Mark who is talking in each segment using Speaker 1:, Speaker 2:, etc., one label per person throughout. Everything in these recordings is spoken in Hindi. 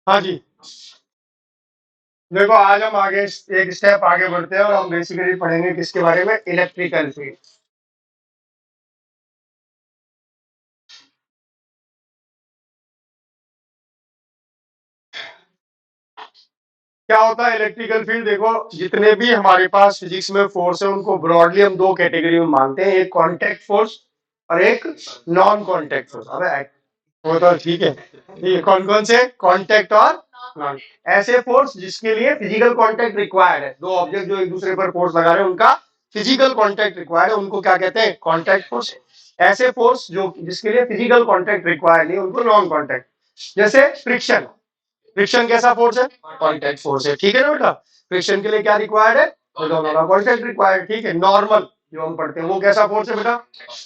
Speaker 1: हाँ जी। देखो आज हम आगे एक स्टेप आगे बढ़ते हैं और हम बेसिकली पढ़ेंगे किसके बारे में, इलेक्ट्रिकल फील्ड। क्या होता है इलेक्ट्रिकल फील्ड? देखो जितने भी हमारे पास फिजिक्स में फोर्स है उनको ब्रॉडली हम दो कैटेगरी में मानते हैं, एक कांटेक्ट फोर्स और एक नॉन कांटेक्ट फोर्स। अबे वो तो ठीक है, ये कौन कौन से? कांटेक्ट और नॉन। ऐसे फोर्स जिसके लिए फिजिकल कांटेक्ट रिक्वायर्ड है, दो ऑब्जेक्ट जो एक दूसरे पर फोर्स लगा रहे हैं उनका फिजिकल कांटेक्ट रिक्वायर्ड है, उनको क्या कहते हैं? Contact force. ऐसे फोर्स जो जिसके लिए फिजिकल कांटेक्ट रिक्वायर्ड नहीं उनको नॉन कांटेक्ट। जैसे फ्रिक्शन, फ्रिक्शन कैसा फोर्स है? कांटेक्ट फोर्स है, ठीक है ना बेटा। फ्रिक्शन के लिए क्या रिक्वायर्ड है? कांटेक्ट रिक्वायर्ड, ठीक है। नॉर्मल जो हम पढ़ते हैं वो कैसा फोर्स है बेटा?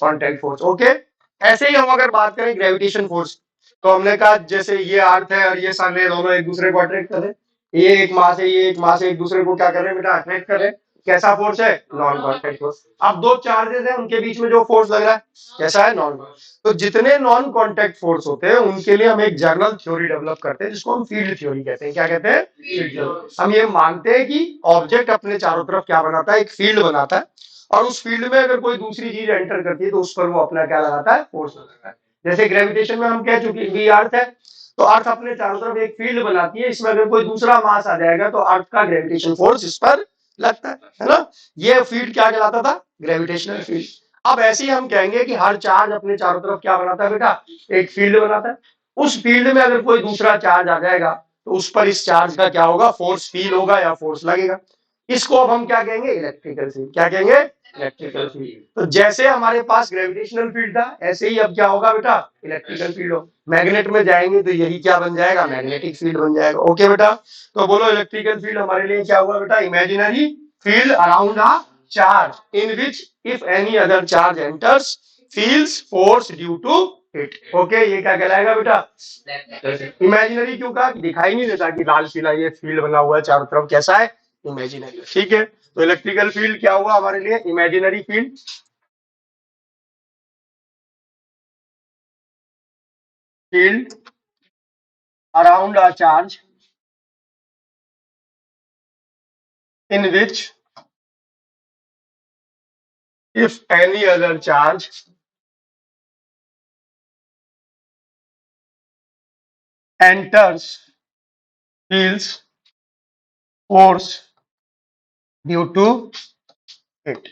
Speaker 1: Contact force, okay. ऐसे ही हम अगर बात करें ग्रेविटेशन फोर्स, तो हमने कहा जैसे ये अर्थ है और ये सन है, दोनों एक दूसरे को अट्रैक्ट कर रहे हैं। ये एक मास है, ये एक मास है, एक दूसरे को क्या कर रहे हैं बेटा? अट्रैक्ट कर रहे हैं। कैसा फोर्स है? Non contact force. अब दो चार्जेस हैं उनके बीच में जो फोर्स लग रहा है कैसा है? नॉन। तो जितने नॉन कांटेक्ट फोर्स होते हैं उनके लिए हम एक जर्नल थ्योरी डेवलप करते हैं जिसको हम फील्ड थ्योरी कहते हैं। क्या कहते हैं? Field theory. हम ये मानते हैं कि ऑब्जेक्ट अपने चारों तरफ क्या बनाता है? एक फील्ड बनाता है, और उस फील्ड में अगर कोई दूसरी चीज एंटर करती है तो उस पर वो अपना क्या लगाता है? फोर्स लगाता है। जैसे ग्रेविटेशन में हम कह चुके हैं कि अर्थ है, तो अर्थ अपने चारों तरफ एक फील्ड बनाती है, इसमें अगर कोई दूसरा मास आ जाएगा तो अर्थ का ग्रेविटेशन फोर्स इस पर लगता है ना। ये फील्ड क्या कहलाता था? Gravitational field. अब ऐसे ही हम कहेंगे कि हर चार्ज अपने चारों तरफ क्या बनाता है बेटा? एक फील्ड बनाता है। उस फील्ड में अगर कोई दूसरा चार्ज आ जाएगा तो उस पर इस चार्ज का क्या होगा? फोर्स फील होगा या फोर्स लगेगा। इसको अब हम क्या कहेंगे? Electrical field. क्या कहेंगे? Electrical field. तो जैसे हमारे पास ग्रेविटेशनल फील्ड था ऐसे ही अब क्या होगा बेटा? इलेक्ट्रिकल फील्ड हो। मैग्नेट में जाएंगे तो यही क्या बन जाएगा? मैग्नेटिक फील्ड बन जाएगा। ओके बेटा, तो बोलो इलेक्ट्रिकल फील्ड हमारे लिए क्या हुआ बेटा? Imaginary field around a charge in which if any other charge enters feels force due to it. Okay, ये क्या कहलाएगा बेटा? इमेजिनरी क्यों कहा? दिखाई नहीं देता कि लाल पीला ये फील्ड बना हुआ है चारों तरफ, कैसा है? इमेजिनरी, ठीक है। तो इलेक्ट्रिकल फील्ड क्या हुआ हमारे लिए? Imaginary field. Field around a charge in which if any other charge enters feels force due to it।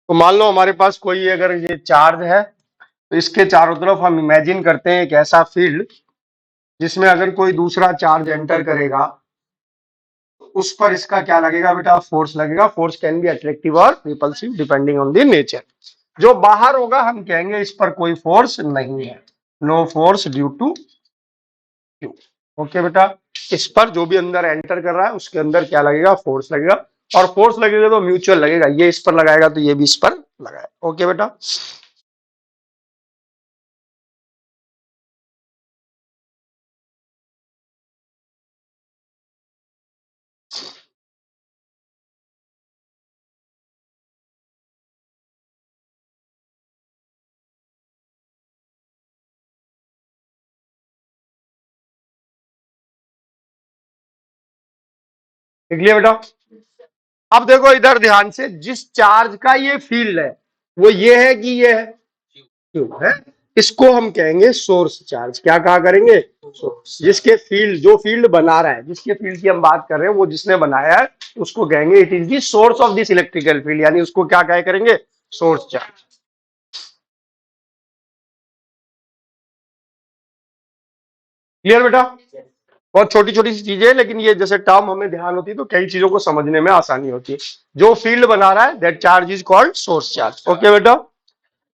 Speaker 1: तो मान लो हमारे पास कोई अगर ये चार्ज है तो इसके चारों तरफ हम इमेजिन करते हैं एक ऐसा फील्ड जिसमें अगर कोई दूसरा चार्ज एंटर करेगा तो उस पर इसका क्या लगेगा बेटा? फोर्स लगेगा। फोर्स कैन बी अट्रैक्टिव और repulsive depending on the nature. जो बाहर होगा हम कहेंगे इस पर कोई फोर्स नहीं है, no force due to q. Okay बेटा, इस पर जो भी अंदर एंटर कर रहा है उसके अंदर क्या लगेगा? फोर्स लगेगा। और फोर्स लगेगा तो म्यूचुअल लगेगा, ये इस पर लगाएगा तो ये भी इस पर लगाएगा। ओके बेटा, देख लिया बेटा। अब देखो इधर ध्यान से, जिस चार्ज का ये फील्ड है वो ये है कि ये है? क्यों है? इसको हम कहेंगे सोर्स चार्ज। क्या कहा करेंगे? सोर्स। जिसके फील्ड, जो फील्ड बना रहा है, जिसके फील्ड की हम बात कर रहे हैं, वो जिसने बनाया है उसको कहेंगे it is the source of this electrical field, यानी उसको क्या कहा करेंगे? Source charge. क्लियर बेटा? बहुत छोटी छोटी सी चीजें, लेकिन ये जैसे टर्म हमें ध्यान होती है तो कई चीजों को समझने में आसानी होती है। जो फील्ड बना रहा है that charge is called source charge. Okay बेटा,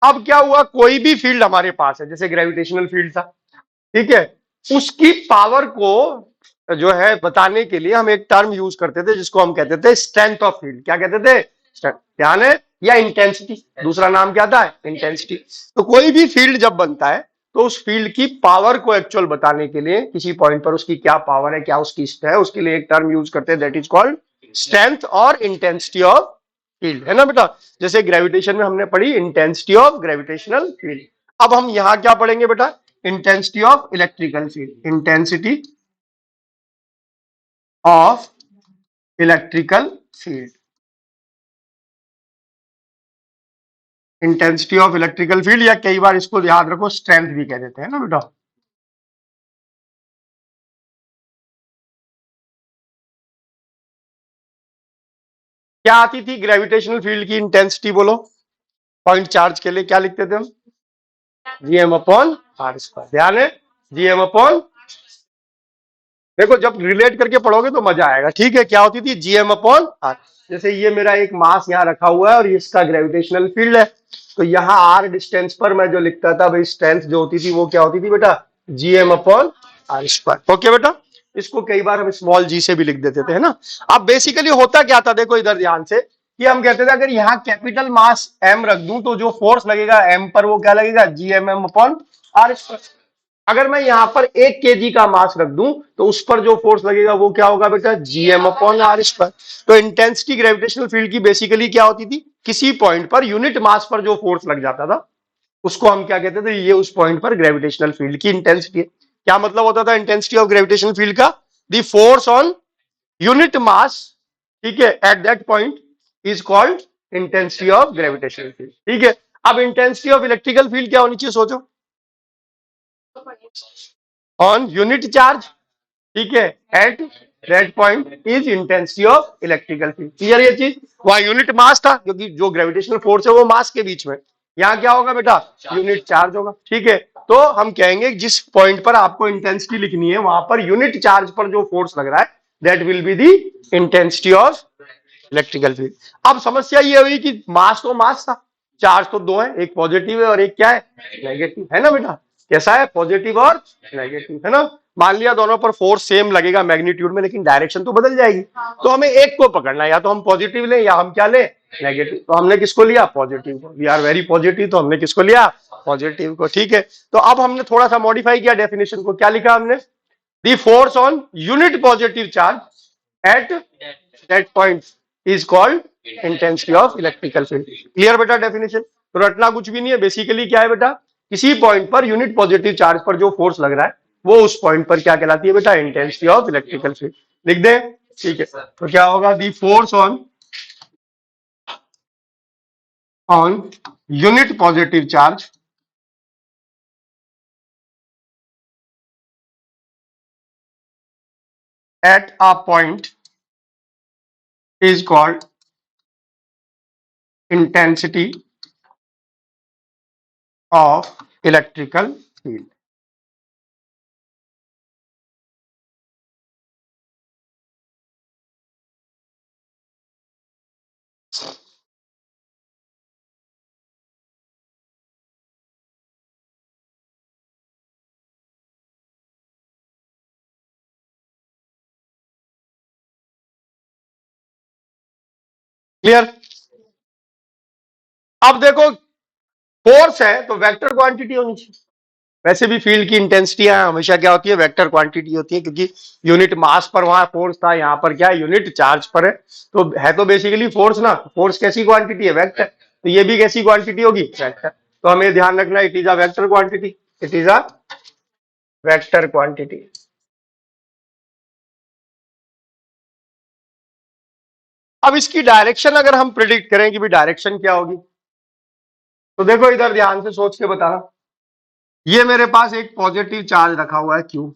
Speaker 1: अब क्या हुआ? कोई भी फील्ड हमारे पास है, जैसे ग्रेविटेशनल फील्ड था, ठीक है, उसकी पावर को जो है बताने के लिए हम एक टर्म यूज करते थे जिसको हम कहते थे स्ट्रेंथ ऑफ फील्ड। क्या कहते थे? ध्यान है? या इंटेंसिटी, दूसरा नाम क्या था? इंटेंसिटी। तो कोई भी फील्ड जब बनता है तो उस फील्ड की पावर को एक्चुअल बताने के लिए किसी पॉइंट पर उसकी क्या पावर है, क्या उसकी है, उसके लिए एक टर्म यूज करते हैं दैट इज कॉल्ड स्ट्रेंथ और इंटेंसिटी ऑफ फील्ड, है ना बेटा। जैसे ग्रेविटेशन में हमने पढ़ी इंटेंसिटी ऑफ ग्रेविटेशनल फील्ड, अब हम यहां क्या पढ़ेंगे बेटा, intensity of electrical field, intensity of electrical field, intensity of electrical field, या कई बार इसको याद रखो स्ट्रेंथ भी कह देते हैं ना बेटा। क्या आती थी ग्रेविटेशनल फील्ड की इंटेंसिटी, बोलो, पॉइंट चार्ज के लिए क्या लिखते थे हम, जीएम अपॉन आर स्क्वायर, ध्यान है, जीएम अपॉन, देखो जब रिलेट करके पढ़ोगे तो मजा आएगा, ठीक है। क्या होती थी, जीएम अपॉन आर। जैसे ये मेरा एक मास यहाँ रखा हुआ है और इसका ग्रेविटेशनल फील्ड है, तो यहाँ आर डिस्टेंस पर मैं जो लिखता था भाई स्ट्रेंथ जो होती थी वो क्या होती थी बेटा, GM upon are square. Okay बेटा, इसको कई बार हम स्मॉल जी से भी लिख देते थे, है ना। अब बेसिकली होता क्या था, देखो इधर ध्यान से, कि हम कहते थे अगर यहाँ कैपिटल मास एम रख दूं तो जो फोर्स लगेगा एम पर वो क्या लगेगा, GM M upon are square. अगर मैं यहां पर 1 kg का मास रख दूं तो उस पर जो फोर्स लगेगा वो क्या होगा बेटा, जीएम अपॉन आर स्क्वायर। तो इंटेंसिटी ग्रेविटेशनल फील्ड की बेसिकली क्या होती थी, किसी पॉइंट पर यूनिट मास पर जो फोर्स लग जाता था उसको हम क्या कहते थे, ये उस पॉइंट पर ग्रेविटेशनल फील्ड की इंटेंसिटी है। क्या मतलब होता था इंटेंसिटी ऑफ ग्रेविटेशनल फील्ड का, the force on unit mass, ठीक है, at that point is called intensity of gravitational field, ठीक है। अब इंटेंसिटी ऑफ इलेक्ट्रिकल फील्ड क्या होनी चाहिए, सोचो, ऑन यूनिट चार्ज, ठीक है, at that point is intensity of electrical field. Clear ये चीज, वहां यूनिट मास था क्योंकि जो ग्रेविटेशनल फोर्स है वो मास के बीच में, यहाँ क्या होगा बेटा, यूनिट चार्ज होगा, ठीक है। तो हम कहेंगे जिस पॉइंट पर आपको इंटेंसिटी लिखनी है वहां पर यूनिट चार्ज पर जो फोर्स लग रहा है that will be the intensity of electrical field. अब समस्या ये हुई कि मास तो मास था, चार्ज तो दो है, एक पॉजिटिव है और एक क्या है, नेगेटिव, है ना बेटा। कैसा है, पॉजिटिव और नेगेटिव, है ना। मान लिया दोनों पर फोर्स सेम लगेगा मैग्नीट्यूड में, लेकिन डायरेक्शन तो बदल जाएगी। तो हमें एक को पकड़ना है, या तो हम पॉजिटिव लें या हम क्या लें, नेगेटिव। तो हमने किसको लिया, पॉजिटिव को, वी आर वेरी पॉजिटिव, तो हमने किसको लिया, पॉजिटिव को, ठीक है। तो अब हमने थोड़ा सा मॉडिफाई किया डेफिनेशन को, क्या लिखा हमने, the force on unit positive charge at that point is called intensity of electrical field. Clear बेटा डेफिनेशन, तो रटना कुछ भी नहीं है, बेसिकली क्या है बेटा, किसी point per unit positive charge पर जो फोर्स लग रहा है वो उस पॉइंट पर क्या कहलाती है बेटा, इंटेंसिटी ऑफ इलेक्ट्रिकल फील्ड। लिख दे, ठीक है। तो क्या होगा, the force on unit positive charge at a point is called intensity of electrical field। Clear. अब देखो फोर्स है तो वेक्टर क्वांटिटी होनी चाहिए। वैसे भी फील्ड की इंटेंसिटी हमेशा क्या होती है, वेक्टर क्वांटिटी होती है, क्योंकि यूनिट मास पर वहां फोर्स था, यहाँ पर क्या है, यूनिट चार्ज पर है, तो है तो बेसिकली फोर्स ना। फोर्स कैसी क्वांटिटी है, वेक्टर, तो ये भी कैसी क्वांटिटी होगी, वेक्टर। तो हमें ध्यान रखना it is a vector quantity, it is a vector quantity. अब इसकी डायरेक्शन अगर हम प्रिडिक्ट करें कि भी डायरेक्शन क्या होगी, तो देखो इधर ध्यान से सोच के बताना। ये मेरे पास एक पॉजिटिव चार्ज रखा हुआ है क्यू,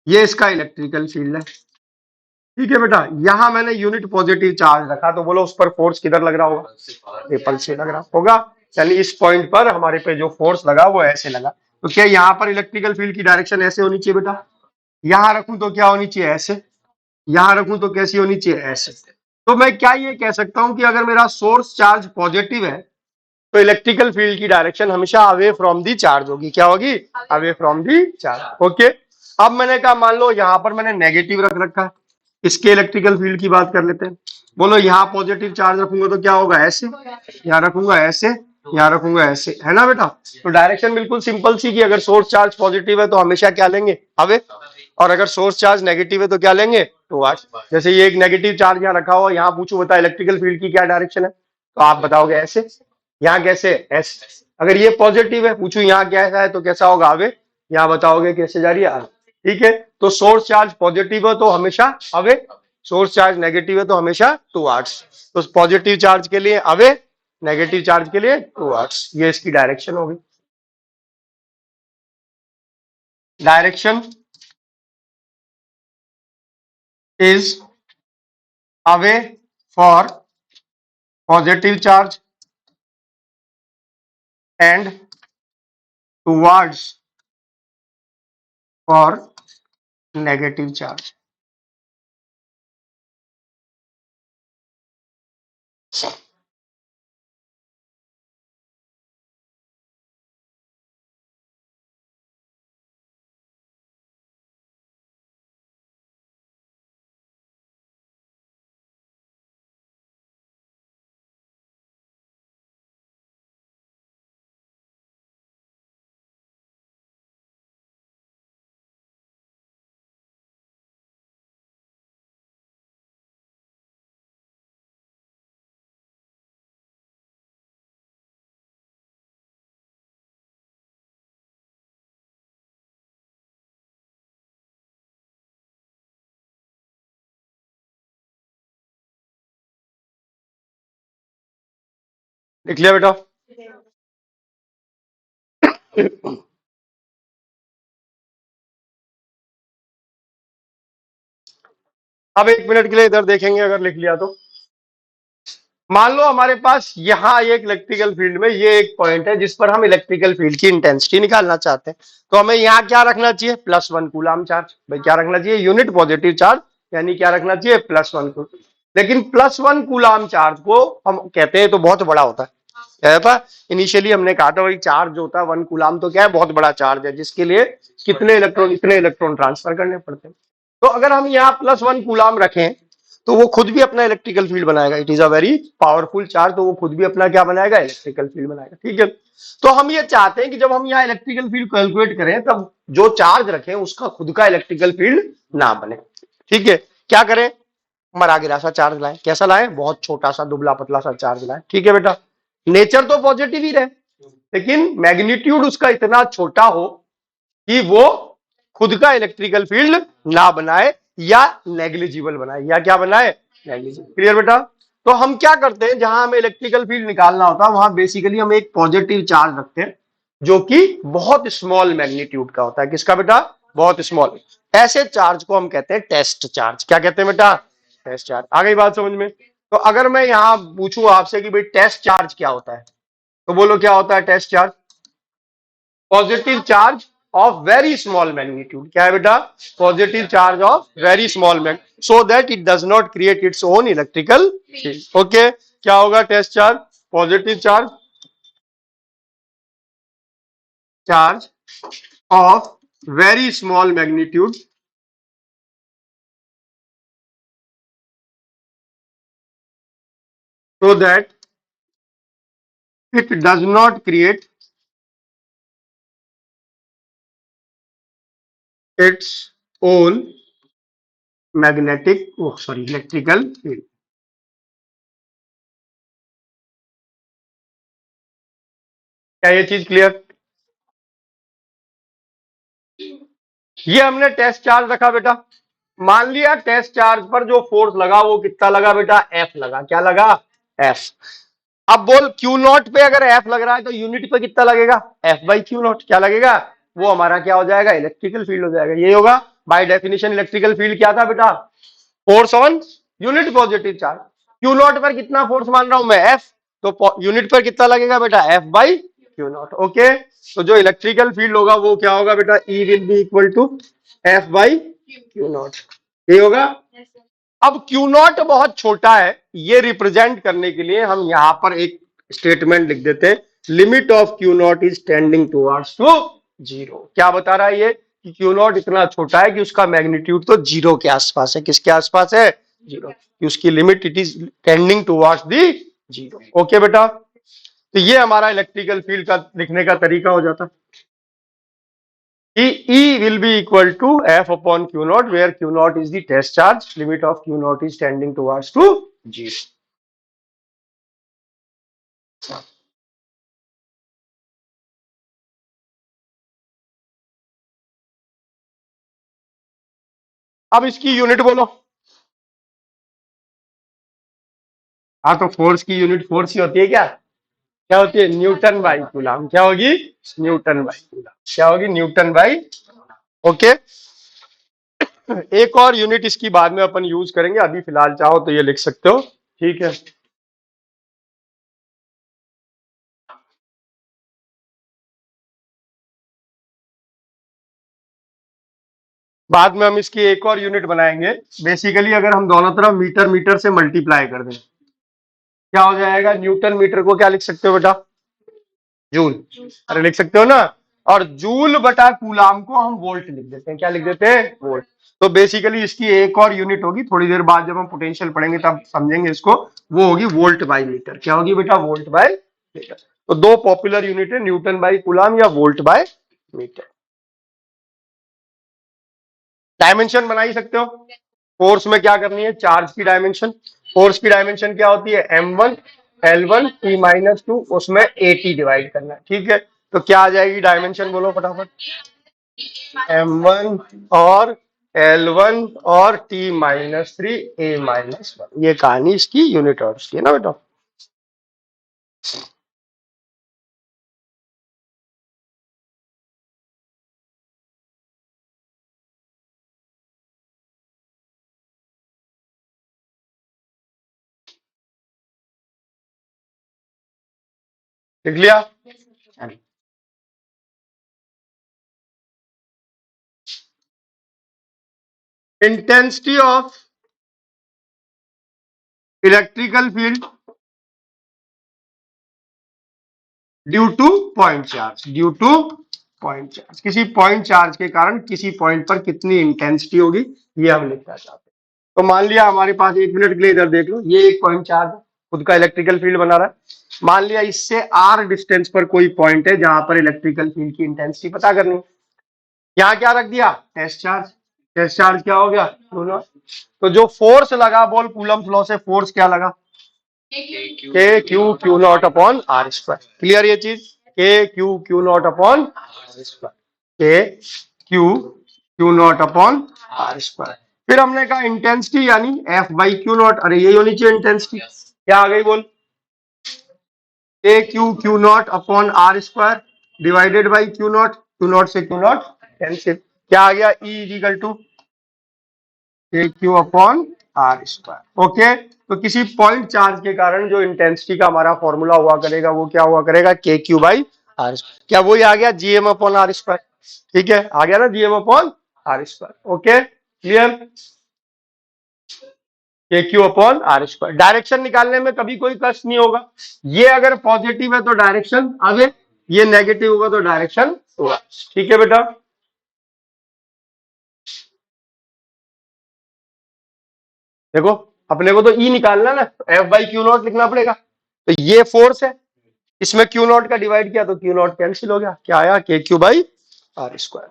Speaker 1: ये इसका इलेक्ट्रिकल फील्ड है, ठीक है बेटा। यहां मैंने यूनिट पॉजिटिव चार्ज रखा, तो बोलो उस पर फोर्स किधर लग रहा होगा, रिपल से लग रहा होगा। चलिए इस पॉइंट पर हमारे पे जो फोर्स लगा वो ऐसे लगा, तो क्या यहाँ पर इलेक्ट्रिकल फील्ड की डायरेक्शन ऐसे होनी चाहिए बेटा, यहां रखूं तो क्या होनी चाहिए, ऐसे, यहां रखूं तो कैसी होनी चाहिए, ऐसे। तो मैं क्या ये कह सकता हूं कि अगर मेरा सोर्स चार्ज पॉजिटिव है तो इलेक्ट्रिकल फील्ड की डायरेक्शन हमेशा अवे फ्रॉम दी चार्ज होगी, क्या होगी, away from the charge. Okay. अब मैंने कहा मान लो यहां पर मैंने नेगेटिव रख रखा है, इसके इलेक्ट्रिकल फील्ड की बात कर लेते हैं। बोलो यहाँ पॉजिटिव चार्ज रखूंगा तो क्या होगा, ऐसे, यहाँ रखूंगा ऐसे, यहाँ रखूंगा ऐसे, है ना बेटा। तो डायरेक्शन बिल्कुल सिंपल सी, कि अगर सोर्स चार्ज पॉजिटिव है तो हमेशा क्या लेंगे, अवे, और अगर सोर्स चार्ज नेगेटिव है तो क्या लेंगे, टुवर्ड्स। जैसे ये एक नेगेटिव चार्ज यहाँ रखा हुआ, यहाँ पूछू बता इलेक्ट्रिकल फील्ड की क्या डायरेक्शन है, तो आप बताओगे ऐसे, यहाँ कैसे एस, अगर ये पॉजिटिव है पूछू यहाँ क्या है तो कैसा होगा अवे, यहाँ बताओगे कैसे जा रही है आगे। ठीक है, तो सोर्स चार्ज पॉजिटिव है तो हमेशा अवे, सोर्स चार्ज नेगेटिव है तो हमेशा टुवर्ड्स। तो पॉजिटिव चार्ज के लिए अवे, नेगेटिव चार्ज के लिए टुवर्ड्स, ये इसकी डायरेक्शन होगी। Direction is away for positive charge and towards for negative charge. लिख लिया बेटा? अब 1 मिनट के लिए इधर देखेंगे, अगर लिख लिया तो मान लो हमारे पास यहाँ एक इलेक्ट्रिकल फील्ड में ये एक पॉइंट है जिस पर हम इलेक्ट्रिकल फील्ड की इंटेंसिटी निकालना चाहते हैं, तो हमें यहाँ क्या रखना चाहिए? +1 कूलाम चार्ज। भाई क्या रखना चाहिए? यूनिट पॉजिटिव चार्ज, यानी क्या रखना चाहिए? +1 कूलाम। लेकिन +1 कूलाम चार्ज को हम कहते हैं तो बहुत बड़ा होता है, क्या था इनिशियली हमने कहा था भाई चार्ज होता है 1 कूलाम, तो क्या है? बहुत बड़ा चार्ज है जिसके लिए कितने इलेक्ट्रॉन, इतने इलेक्ट्रॉन ट्रांसफर करने पड़ते हैं। तो अगर हम यहाँ +1 कूलाम रखें तो वो खुद भी अपना इलेक्ट्रिकल फील्ड बनाएगा, it is a very powerful charge, तो वो खुद भी अपना क्या बनाएगा? इलेक्ट्रिकल फील्ड बनाएगा। ठीक है, तो हम ये चाहते हैं कि जब हम यहाँ इलेक्ट्रिकल फील्ड कैलकुलेट करें तब जो चार्ज रखें उसका खुद का इलेक्ट्रिकल फील्ड ना बने। ठीक है, क्या करें? मरा गिरा सा चार्ज लाए। कैसा लाए? बहुत छोटा सा दुबला पतला सा चार्ज लाए। ठीक है बेटा, नेचर तो पॉजिटिव ही रहे लेकिन मैग्नीट्यूड उसका इतना छोटा हो कि वो खुद का इलेक्ट्रिकल फील्ड ना बनाए या नेग्लिजिबल बनाए, या क्या बनाए? नेग्लिजिबल। क्लियर बेटा? तो हम क्या करते हैं, जहां हमें इलेक्ट्रिकल फील्ड निकालना होता है वहां बेसिकली हम एक पॉजिटिव चार्ज रखते हैं जो कि बहुत स्मॉल मैग्नीट्यूड का होता है। किसका बेटा? बहुत स्मॉल। ऐसे चार्ज को हम कहते हैं टेस्ट चार्ज। क्या कहते हैं बेटा? Test charge. आ गई बात समझ में? तो अगर मैं यहां पूछूं आपसे कि भाई टेस्ट चार्ज क्या होता है, तो बोलो क्या होता है test charge? Positive charge of very small magnitude. क्या है बेटा? Positive charge of very small magnitude, so that it does not create its own electrical field. Okay, क्या होगा test charge? Positive charge, charge of very small magnitude so that it does not create its own electrical field। क्या ये चीज क्लियर? ये हमने टेस्ट चार्ज रखा बेटा। मान लिया टेस्ट चार्ज पर जो फोर्स लगा वो कितना लगा बेटा? एफ लगा। क्या लगा? एफ। अब बोल क्यू नॉट पे अगर एफ लग रहा है तो यूनिट पे कितना लगेगा? F/Q0। क्या लगेगा? वो हमारा क्या हो जाएगा? इलेक्ट्रिकल फील्ड हो जाएगा। ये होगा बाय डेफिनेशन। इलेक्ट्रिकल फील्ड क्या था बेटा? Force on unit positive charge. Q not पर कितना फोर्स मान रहा हूं मैं? एफ। तो यूनिट पर कितना लगेगा बेटा? F/Q0। ओके, तो जो इलेक्ट्रिकल फील्ड होगा वो क्या होगा बेटा? E will be equal to F/Q0। ये होगा। अब Q0 बहुत छोटा है, ये रिप्रेजेंट करने के लिए हम यहां पर एक स्टेटमेंट लिख देते हैं, limit of Q0 is tending towards to 0। क्या बता रहा है ये? कि Q0 इतना छोटा है कि उसका मैग्नीट्यूड तो 0 के आसपास है। किसके आसपास है? 0। कि उसकी limit it is tending towards the 0। Okay बेटा, तो ये हमारा इलेक्ट्रिकल फील्ड का लिखने का तरीका हो जाता है। E will be equal to F upon Q0, where Q0 is the test charge. Limit of Q0 is tending towards to 0. अब इसकी यूनिट बोलो। हाँ, तो फोर्स की यूनिट फोर्स ही होती है क्या? क्या होती है? Newton by coulomb. क्या होगी? Newton by coulomb. क्या होगी? Newton by. ओके। एक और यूनिट इसकी बाद में अपन यूज करेंगे, अभी फिलहाल चाहो तो ये लिख सकते हो। ठीक है। बाद में हम इसकी एक और यूनिट बनाएंगे। बेसिकली अगर हम दोनों तरफ मीटर मीटर से मल्टीप्लाई कर दें, क्या हो जाएगा? न्यूटन मीटर को क्या लिख सकते हो बेटा? जूल। अरे लिख सकते हो ना। और जूल बटा कूलाम को हम वोल्ट लिख देते हैं। क्या लिख देते हैं? वोल्ट। तो बेसिकली इसकी एक और यूनिट होगी, थोड़ी देर बाद जब हम पोटेंशियल पढ़ेंगे तब समझेंगे इसको। वो होगी वोल्ट बाई मीटर। क्या होगी बेटा? Volt by meter. तो दो पॉपुलर यूनिट है, न्यूटन बाई कूलाम या वोल्ट बाय मीटर। डायमेंशन बना ही सकते हो। फोर्स में क्या करनी है? चार्ज की डायमेंशन। फोर्स की डायमेंशन क्या होती है? m1 l1 t-2, उसमें 80 डिवाइड करना है। ठीक है। तो क्या आ जाएगी डायमेंशन? बोलो फटाफट। m1 और l1 और t-3 a-1। ये कहानी इसकी यूनिट हर्ट्ज की है ना बेटा। लिख लिया? Intensity of electrical field due two point charge. Due two point charge, किसी पॉइंट चार्ज के कारण किसी पॉइंट पर कितनी इंटेंसिटी होगी, ये हम लिखना चाहते हैं। तो मान लिया हमारे पास, एक मिनट के लिए इधर देख लो, ये एक पॉइंट चार्ज है, खुद का इलेक्ट्रिकल फील्ड बना रहा है। मान लिया इससे आर डिस्टेंस पर कोई पॉइंट है जहां पर इलेक्ट्रिकल फील्ड की इंटेंसिटी पता करनी। यहाँ क्या रख दिया? Test charge. टेस्ट चार्ज क्या हो गया? दोनों। तो जो फोर्स लगा, बोल कूलम फ्लो से फोर्स क्या लगा? K Q Q not upon are square. Clear ये चीज? K Q Q not upon are square. K Q Q not upon are square. फिर हमने कहा इंटेंसिटी यानी एफ बाई क्यू नॉट। अरे ये होनी चाहिए इंटेंसिटी। क्या आ गई बोल? K Q Q not upon are square divided by q naught. Q naught से क्यू नॉट कैंसिल। क्या आ गया? E equal to k Q upon are square. Okay. तो किसी पॉइंट चार्ज के कारण जो इंटेंसिटी का हमारा फॉर्मूला हुआ करेगा वो क्या हुआ करेगा? के क्यू बाई आर स्क्वायर। क्या वही आ गया? GM upon are square. ठीक है, आ गया ना GM upon are square. Okay, clear? K Q upon are square. Direction निकालने में कभी कोई कष्ट नहीं होगा। ये अगर पॉजिटिव है तो डायरेक्शन आगे, ये नेगेटिव होगा तो डायरेक्शन होगा। ठीक है बेटा। देखो, अपने को तो ई निकालना ना, एफ बाई क्यू नॉट लिखना पड़ेगा। तो ये फोर्स है, इसमें क्यू नॉट का डिवाइड किया तो क्यू नॉट कैंसिल हो गया। क्या आया? के क्यू बाई आर स्क्वायर।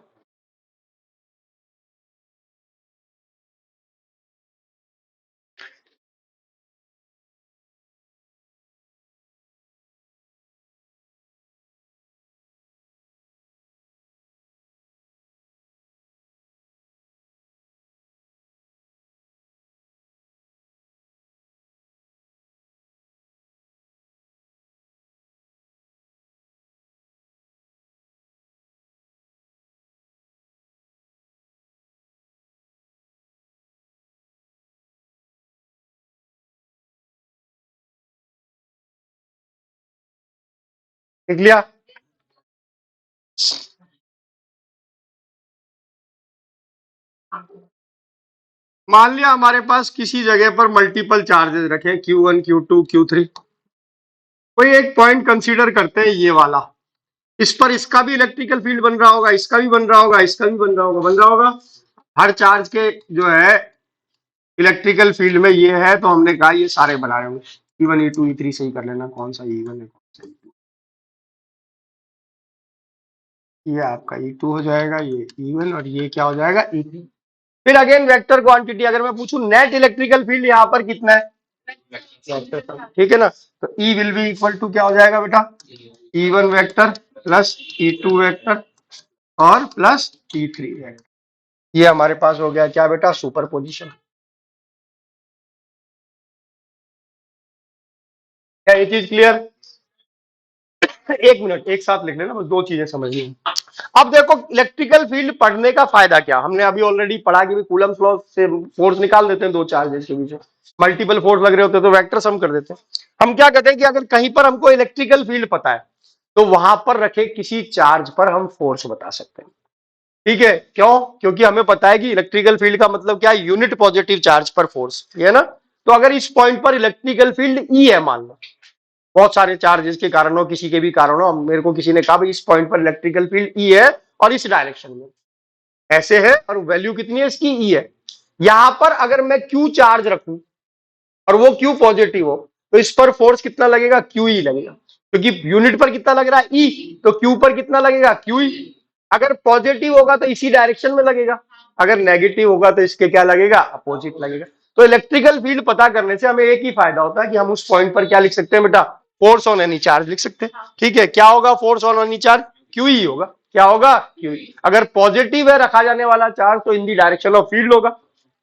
Speaker 1: लिख लिया? मान लिया हमारे पास किसी जगह पर मल्टीपल चार्जेस रखे, Q1 Q2 Q3। कोई एक पॉइंट कंसीडर करते हैं, ये वाला। इस पर इसका भी इलेक्ट्रिकल फील्ड बन रहा होगा, इसका भी बन रहा होगा, इसका भी बन रहा होगा, बन रहा होगा। हर चार्ज के जो है इलेक्ट्रिकल फील्ड में ये है, तो हमने कहा ये सारे बना रहे होंगे। E1 E2 E3 सही कर लेना, कौन सा E1 है कौन सा E2। ये आपका E2 हो जाएगा, ये E1, और ये क्या हो जाएगा? E3। फिर अगेन वेक्टर क्वांटिटी, अगर मैं पूछूं नेट इलेक्ट्रिकल फील्ड यहाँ पर कितना है, ठीक है ना। तो ई विल बी इक्वल टू क्या हो जाएगा बेटा, E1 vector plus E2 vector और प्लस E3 वेक्टर। ये हमारे पास हो गया क्या बेटा, सुपर पोजिशन। क्या ये चीज क्लियर? एक मिनट, एक साथ लिख लेना, बस दो चीजें समझनी है। अब देखो इलेक्ट्रिकल फील्ड पढ़ने का फायदा क्या, हमने अभी ऑलरेडी पढ़ा कि कूलम्स लॉ से फोर्स निकाल देते हैं दो चार्जेस के बीच में, मल्टीपल फोर्स लग रहे होते हैं तो वेक्टर सम कर देते हैं। हम क्या कहते हैं कि अगर कहीं पर हमको इलेक्ट्रिकल फील्ड पता है तो वहां पर रखे किसी चार्ज पर हम फोर्स बता सकते हैं। ठीक है, क्यों? क्योंकि हमें पता है कि इलेक्ट्रिकल फील्ड का मतलब क्या है, यूनिट पॉजिटिव चार्ज पर फोर्स, ये है ना। तो अगर इस पॉइंट पर इलेक्ट्रिकल फील्ड ई है मान लो, बहुत सारे चार्जेस के कारण हो, किसी के भी कारण हो, मेरे को किसी ने कहा भाई इस पॉइंट पर इलेक्ट्रिकल फील्ड ई है और इस डायरेक्शन में ऐसे है और वैल्यू कितनी है इसकी, ई है। यहां पर अगर मैं क्यू चार्ज रखूं और वो क्यू पॉजिटिव हो तो इस पर फोर्स कितना लगेगा, क्यू ई लगेगा, क्योंकि यूनिट पर कितना लग रहा है, ई, तो क्यू पर कितना लगेगा, क्यू ई। अगर पॉजिटिव होगा तो इसी डायरेक्शन में लगेगा, अगर नेगेटिव होगा तो इसके क्या लगेगा, अपोजिट लगेगा। तो इलेक्ट्रिकल फील्ड पता करने से हमें एक ही फायदा होता है कि हम उस पॉइंट पर क्या लिख सकते हैं बेटा, फोर्स ऑन एनी चार्ज लिख सकते हैं। ठीक है, क्या होगा force on any charge, Q E होगा। क्या होगा, क्यू ई। अगर पॉजिटिव है रखा जाने वाला चार्ज तो इन दी डायरेक्शन ऑफ फील्ड होगा,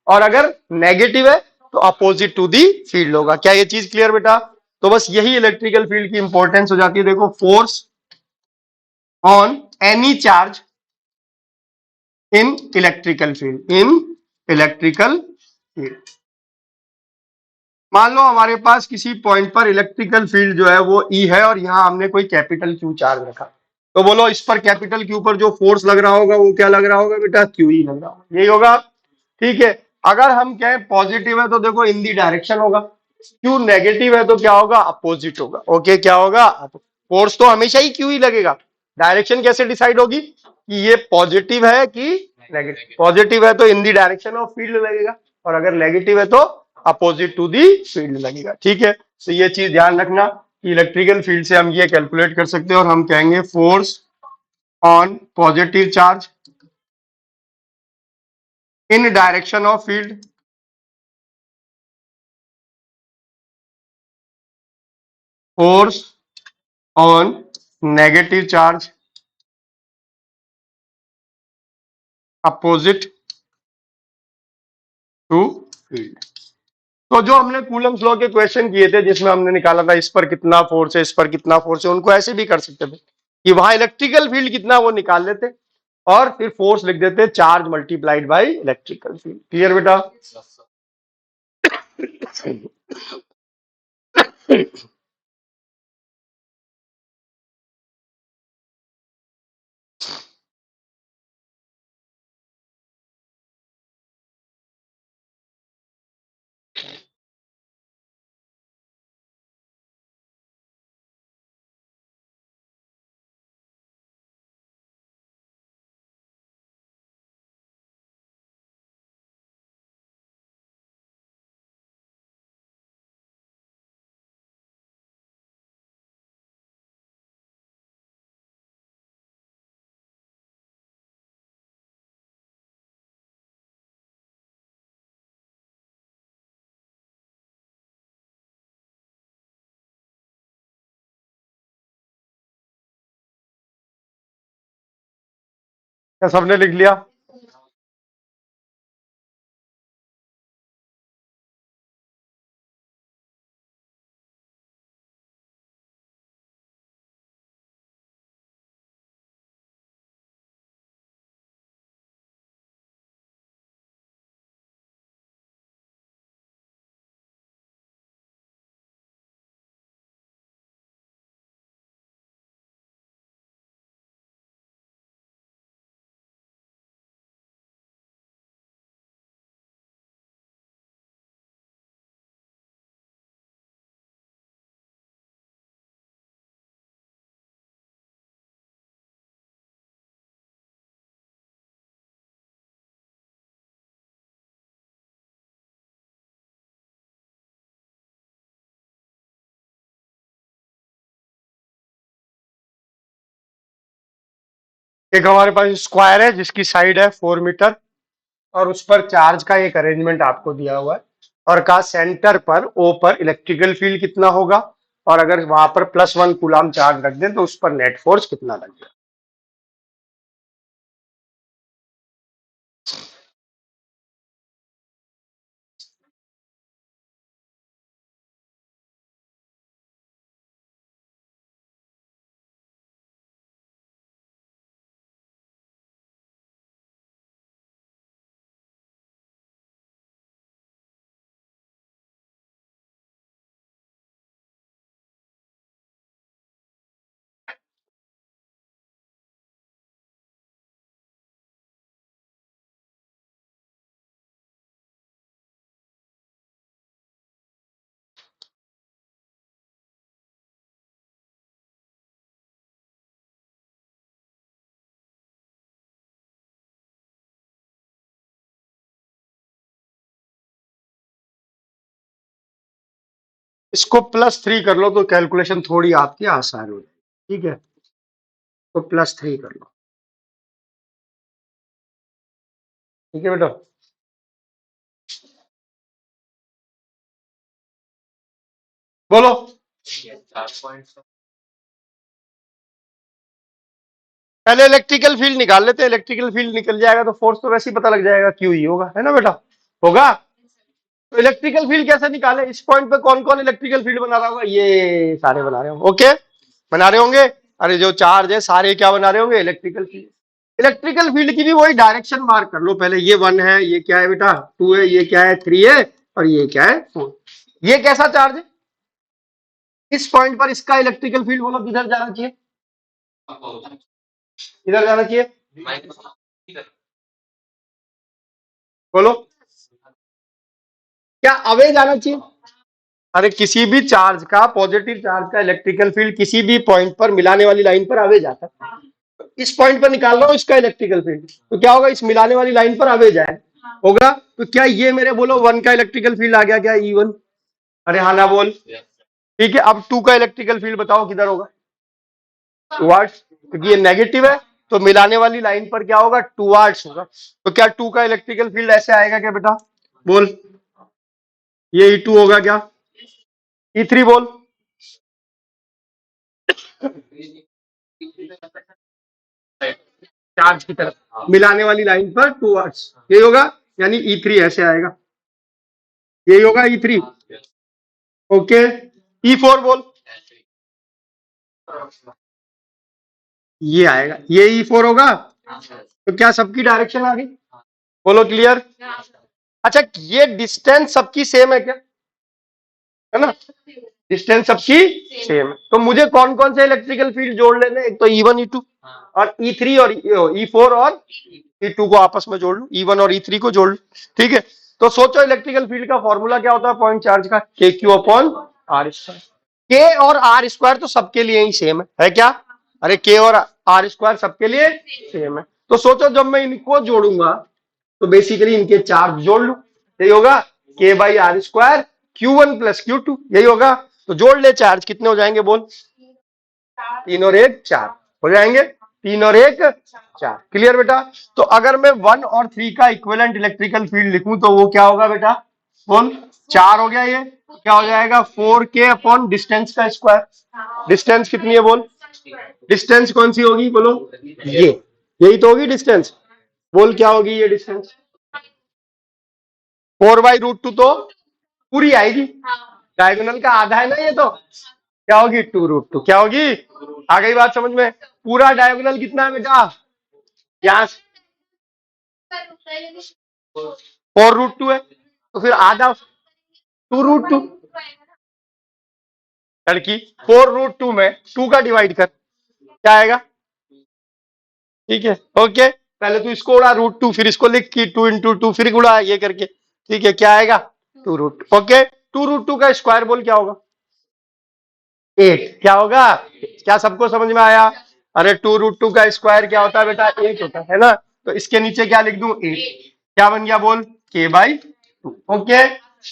Speaker 1: और अगर नेगेटिव है तो अपोजिट टू दी फील्ड होगा। क्या ये चीज क्लियर बेटा? तो बस यही इलेक्ट्रिकल फील्ड की इंपॉर्टेंस हो जाती है। देखो, force on any charge in electrical field, in electrical field. मान लो हमारे पास किसी पॉइंट पर इलेक्ट्रिकल फील्ड जो है वो ई है और यहां हमने कोई कैपिटल क्यू चार्ज रखा, तो बोलो इस पर कैपिटल क्यू पर जो फोर्स लग रहा होगा वो क्या लग रहा होगा बेटा, क्यू ई लग रहा होगा, यही होगा। ठीक है, अगर हम कहें पॉजिटिव है तो देखो इन दी डायरेक्शन होगा, क्यू नेगेटिव है तो क्या होगा, अपोजिट होगा। ओके, क्या होगा, फोर्स तो हमेशा ही क्यू ही लगेगा, डायरेक्शन कैसे डिसाइड होगी कि ये पॉजिटिव है कि नेगेटिव। पॉजिटिव है तो इन दी डायरेक्शन ऑफ फील्ड लगेगा, और अगर नेगेटिव है तो अपोजिट टू दी फील्ड लगेगा। ठीक है, तो ये चीज ध्यान रखना कि इलेक्ट्रिकल फील्ड से हम ये कैलकुलेट कर सकते हैं और हम कहेंगे force on positive charge in direction of field, force on negative charge opposite to field. तो जो हमने कूलम्स लॉ के क्वेश्चन किए थे जिसमें हमने निकाला था इस पर कितना फोर्स है, इस पर कितना फोर्स है, उनको ऐसे भी कर सकते थे कि वहां इलेक्ट्रिकल फील्ड कितना वो निकाल लेते और फिर फोर्स लिख देते charge multiplied by electrical field. Clear बेटा? क्या सबने लिख लिया? एक हमारे पास स्क्वायर है जिसकी साइड है 4 मीटर और उस पर चार्ज का एक अरेंजमेंट आपको दिया हुआ है और कहा सेंटर पर ओ पर इलेक्ट्रिकल फील्ड कितना होगा, और अगर वहां पर +1 कूलाम चार्ज रख दें तो उस पर नेट फोर्स कितना लगेगा। इसको +3 कर लो तो कैलकुलेशन थोड़ी आपकी आसान हो जाएगी। ठीक है, तो +3 कर लो। ठीक है बेटा, बोलो। पहले इलेक्ट्रिकल फील्ड निकाल लेते हैं, इलेक्ट्रिकल फील्ड निकल जाएगा तो फोर्स तो वैसे ही पता लग जाएगा, क्यू ही होगा, है ना बेटा, होगा। तो इलेक्ट्रिकल फील्ड कैसे निकाले, इस पॉइंट पे कौन कौन इलेक्ट्रिकल फील्ड बना रहा होगा, ये सारे बना रहे होंगे, ओके, बना रहे होंगे। अरे जो चार्ज है सारे क्या बना रहे होंगे, इलेक्ट्रिकल फील्ड। इलेक्ट्रिकल फील्ड की भी वही डायरेक्शन मार्क कर लो पहले, ये 1 है, ये क्या है बेटा 2 है, ये क्या है 3 है, और ये क्या है 4। ये कैसा चार्ज है, इस पॉइंट पर इसका इलेक्ट्रिकल फील्ड बोलो किधर जाना चाहिए, किधर जाना चाहिए, बोलो, क्या अवे जाना चाहिए। अरे किसी भी चार्ज का, पॉजिटिव चार्ज का इलेक्ट्रिकल फील्ड किसी भी पॉइंट पर मिलाने वाली लाइन पर अवे जाता है। इस पॉइंट पर निकाल रहा हूं इसका इलेक्ट्रिकल फील्ड, तो क्या होगा, इस मिलाने वाली लाइन पर अवे जाए होगा, तो क्या ये मेरे बोलो 1 का इलेक्ट्रिकल फील्ड आ गया क्या, E1। अरे हाँ ना बोल, ठीक है। अब 2 का इलेक्ट्रिकल फील्ड बताओ किधर होगा, टुवर्ड्स, क्योंकि ये नेगेटिव है तो मिलाने वाली लाइन पर क्या होगा, टुवर्ड्स होगा। तो क्या 2 का इलेक्ट्रिकल फील्ड ऐसे आएगा क्या बेटा, बोल, ये E2 होगा क्या, E3 बोल, चार्ज की तरफ मिलाने वाली लाइन पर टुवर्ड्स, यही होगा, यानी E3 ऐसे आएगा, यही होगा E3, ओके। E4 बोल, ये आएगा, ये E4 होगा। तो क्या सबकी डायरेक्शन आ गई, बोलो क्लियर। अच्छा ये डिस्टेंस सबकी सेम है क्या, है ना, डिस्टेंस सबकी सेम है, तो मुझे कौन कौन से इलेक्ट्रिकल फील्ड जोड़ लेने, एक तो E1 E2 और E3 और E4 और E2 को आपस में जोड़ लू, E1 और E3 को जोड़ लू, ठीक है। तो सोचो इलेक्ट्रिकल फील्ड का फॉर्मूला क्या होता है पॉइंट चार्ज का, KQ/R²। के और आर स्क्वायर तो सबके लिए ही सेम है क्या, अरे के और आर स्क्वायर सबके लिए सेम है। तो सोचो जब मैं इनको जोड़ूंगा तो बेसिकली इनके चार्ज जोड़ लू, यही होगा K/R², Q1 + Q2, यही होगा। तो जोड़ ले चार्ज, कितने हो जाएंगे बोल, 3 और 1 4 हो जाएंगे, 3 और 1 4, क्लियर बेटा। तो अगर मैं 1 और 3 का इक्विवेलेंट इलेक्ट्रिकल फील्ड लिखूं तो वो क्या होगा बेटा, बोल, 4 हो गया, ये क्या हो जाएगा 4K/ डिस्टेंस का स्क्वायर, डिस्टेंस कितनी है बोल, डिस्टेंस कौन सी होगी बोलो, ये, यही तो होगी डिस्टेंस, बोल क्या होगी ये डिस्टेंस, 4/√2 तो पूरी आएगी, डायगोनल का आधा है ना ये, तो क्या होगी 2√2, क्या होगी, आ गई बात समझ में। पूरा डायगोनल कितना है बेटा, यहाँ 4√2 है, तो फिर आधा 2√2, लड़की 4√2 में 2 का डिवाइड कर, क्या आएगा, ठीक है, ओके। पहले तू इसको उड़ा √2, फिर इसको लिख की 2 × 2 फिर उड़ा ये करके, ठीक है, क्या आएगा 2√2, ओके। 2√2 का स्क्वायर बोल क्या होगा, 8, क्या होगा, क्या सबको समझ में आया। अरे 2√2 का स्क्वायर क्या होता है बेटा, 8 होता है ना, तो इसके नीचे क्या लिख दूं 8, क्या बन गया बोल, K/2, ओके।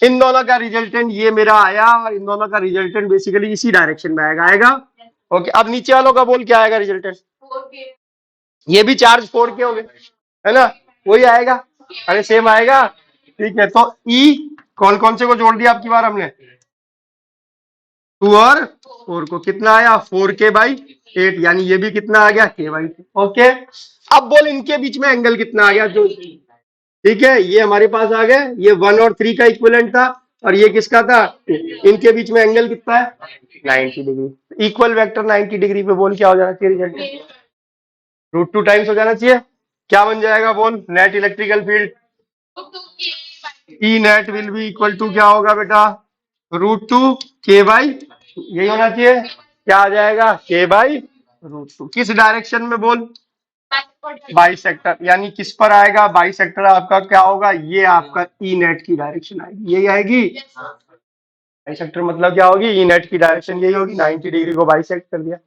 Speaker 1: इन दोनों का रिजल्टेंट ये मेरा आया, और इन दोनों का रिजल्टेंट बेसिकली इसी डायरेक्शन में आएगा, ओके। अब नीचे वालों का बोल क्या आएगा रिजल्टेंट, ये भी चार्ज 4K हो गए, है ना, वही आएगा, अरे सेम आएगा, ठीक है। तो E कौन कौन से को जोड़ दिया आपकी बार हमने? 2 और 4 को, कितना आया 4k/8, यानी ये भी कितना आ गया k/2। ओके, अब बोल इनके बीच में एंगल कितना आ गया जो, ठीक है, ये हमारे पास आ गया, ये 1 और 3 का इक्विवेलेंट था और ये किसका था, इनके बीच में एंगल कितना है 90 डिग्री। इक्वल वेक्टर 90 डिग्री पे बोल क्या हो जाना चाहिए रिजल्ट, √2 टाइम्स हो जाना चाहिए। क्या बन जाएगा बोल, net electrical field E net will be equal to क्या होगा बेटा, √2 k/, यही होना चाहिए। क्या आ जाएगा k/√2, किस डायरेक्शन में बोल, बाइसेक्टर, यानी किस पर आएगा बाइसेक्टर आपका, क्या होगा, ये आपका ई नेट की डायरेक्शन आएगी, यही आएगी। बाइसेक्टर मतलब क्या होगी, ई नेट की डायरेक्शन यही होगी, 90 डिग्री को बाइसेक्ट कर दिया।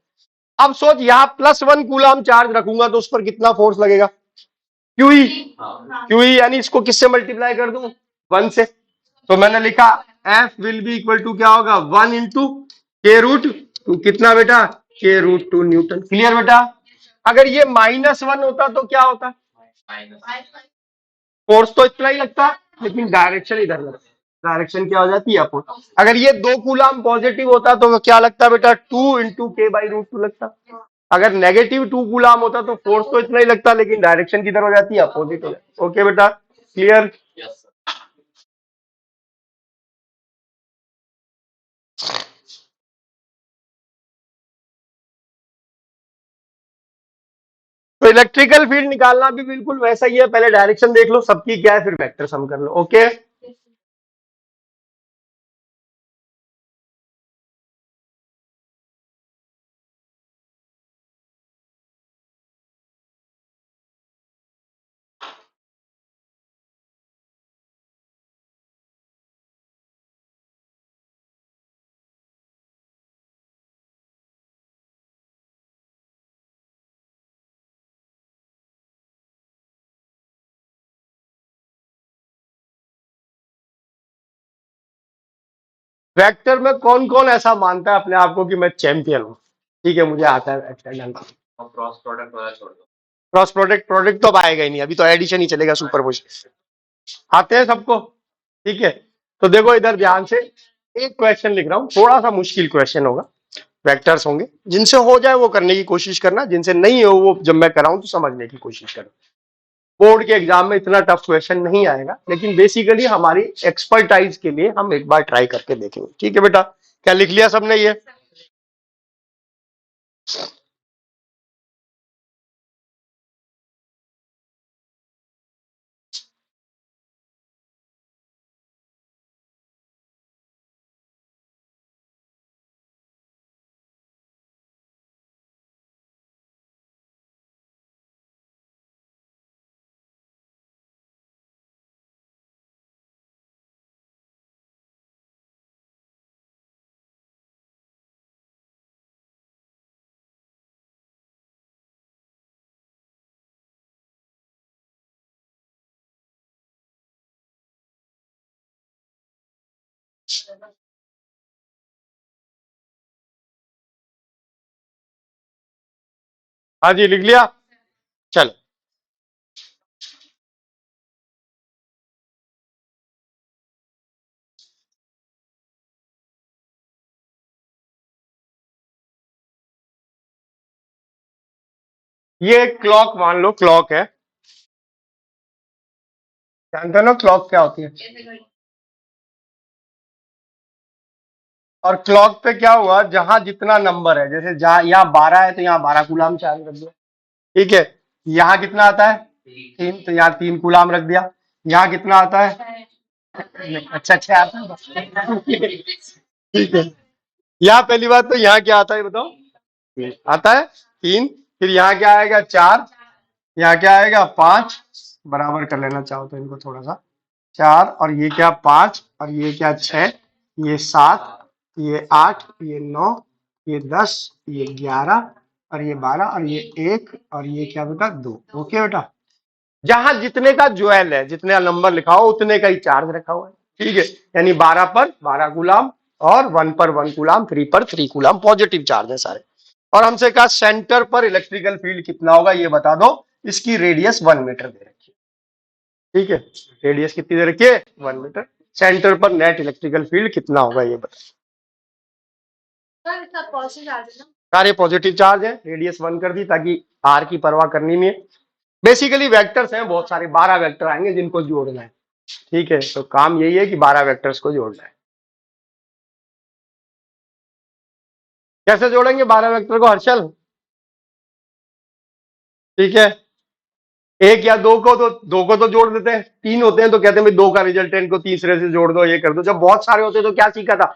Speaker 1: अब सोच, यहाँ +1 कूलम चार्ज रखूंगा तो उस पर कितना फोर्स लगेगा, क्यूई, क्यूई यानी इसको किससे मल्टीप्लाई कर दूं, 1 से। तो मैंने लिखा F will be equal to क्या होगा, 1 इंटू k√2, कितना बेटा, k√2 न्यूटन। क्लियर बेटा। अगर ये -1 होता तो क्या होता, फोर्स तो इतना ही लगता, लेकिन डायरेक्शन इधर लगता, डायरेक्शन क्या हो जाती है अपोजिट। अगर ये 2 कूलम पॉजिटिव होता तो क्या लगता बेटा, 2 इंटू k/√2 लगता। अगर नेगेटिव 2 कूलम होता तो फोर्स तो इतना ही लगता, लेकिन डायरेक्शन किधर हो जाती है, अपोजिट हो जाती। ओके बेटा, क्लियर। तो इलेक्ट्रिकल फील्ड निकालना भी बिल्कुल वैसा ही है, पहले डायरेक्शन देख लो सबकी क्या है, फिर वेक्टर सम कर लो। ओके, वेक्टर में कौन कौन ऐसा मानता है अपने आप को कि मैं चैंपियन हूं, ठीक है, मुझे आता है वेक्टर डालना। क्रॉस प्रोडक्ट वाला छोड़ दो, क्रॉस प्रोडक्ट, प्रोडक्ट तो अब आएगा ही नहीं, अभी तो एडिशन ही चलेगा, सुपरपोजिशन आते हैं सबको। ठीक है, तो देखो इधर ध्यान से, एक क्वेश्चन लिख रहा हूं, थोड़ा सा मुश्किल क्वेश्चन होगा, वेक्टर्स होंगे, जिनसे हो जाए वो करने की कोशिश करना, जिनसे नहीं हो वो जब मैं कराऊं तो समझने की कोशिश करना। बोर्ड के एग्जाम में इतना टफ क्वेश्चन नहीं आएगा, लेकिन बेसिकली हमारी एक्सपर्टाइज के लिए हम एक बार ट्राई करके देखेंगे। ठीक है बेटा, क्या लिख लिया सबने ये, हाँ जी लिख लिया, चलो। ये क्लॉक मान लो, क्लॉक है, जानते हो ना क्लॉक क्या होती है। और क्लॉक पे क्या हुआ, जहां जितना नंबर है, जैसे जहां यहाँ 12 है तो यहाँ 12 कूलाम चार्ज रख दिया, ठीक है। यहाँ कितना आता है 3, तो यहाँ 3 कूलाम रख दिया। यहाँ कितना आता है, अच्छा अच्छा आता है, ठीक है। यहाँ पहली बात तो यहाँ क्या आता है बताओ, आता है 3, फिर यहाँ क्या आएगा 4, यहाँ क्या आएगा 5, बराबर कर लेना चाहो तो इनको थोड़ा सा, 4 और ये क्या 5 और ये क्या 6, ये 7, ये 8, ये 9, ये 10, ये 11 और ये 12 और ये 1 और ये क्या बेटा 2। ओके बेटा, जहां जितने का ज्वेल है, जितने नंबर लिखा हो उतने का ही चार्ज रखा हुआ है, ठीक है। यानी 12 पर 12 गुलाम और 1 पर 1 गुलाम, 3 पर 3 गुलाम, पॉजिटिव चार्ज है सारे। और हमसे कहा सेंटर पर इलेक्ट्रिकल फील्ड कितना होगा ये बता दो, इसकी रेडियस 1 मीटर दे रखी है, ठीक है, रेडियस कितनी दे रखी है 1 मीटर। सेंटर पर नेट इलेक्ट्रिकल फील्ड कितना होगा ये बताइए। सारे पॉजिटिव चार्ज है, रेडियस 1 कर दी ताकि आर की परवाह करनी नहीं है। बेसिकली वेक्टर्स हैं बहुत सारे, 12 वेक्टर आएंगे जिनको जोड़ना है। ठीक है, तो काम यही है कि 12 वेक्टर्स को जोड़ना है। कैसे जोड़ेंगे 12 वेक्टर को हर्षल? ठीक है, एक या दो को तो जोड़ देते हैं, तीन होते हैं तो कहते हैं भाई दो का रिजल्टेंट को तीसरे से जोड़ दो, ये कर दो। जब बहुत सारे होते हैं तो क्या सीखा था?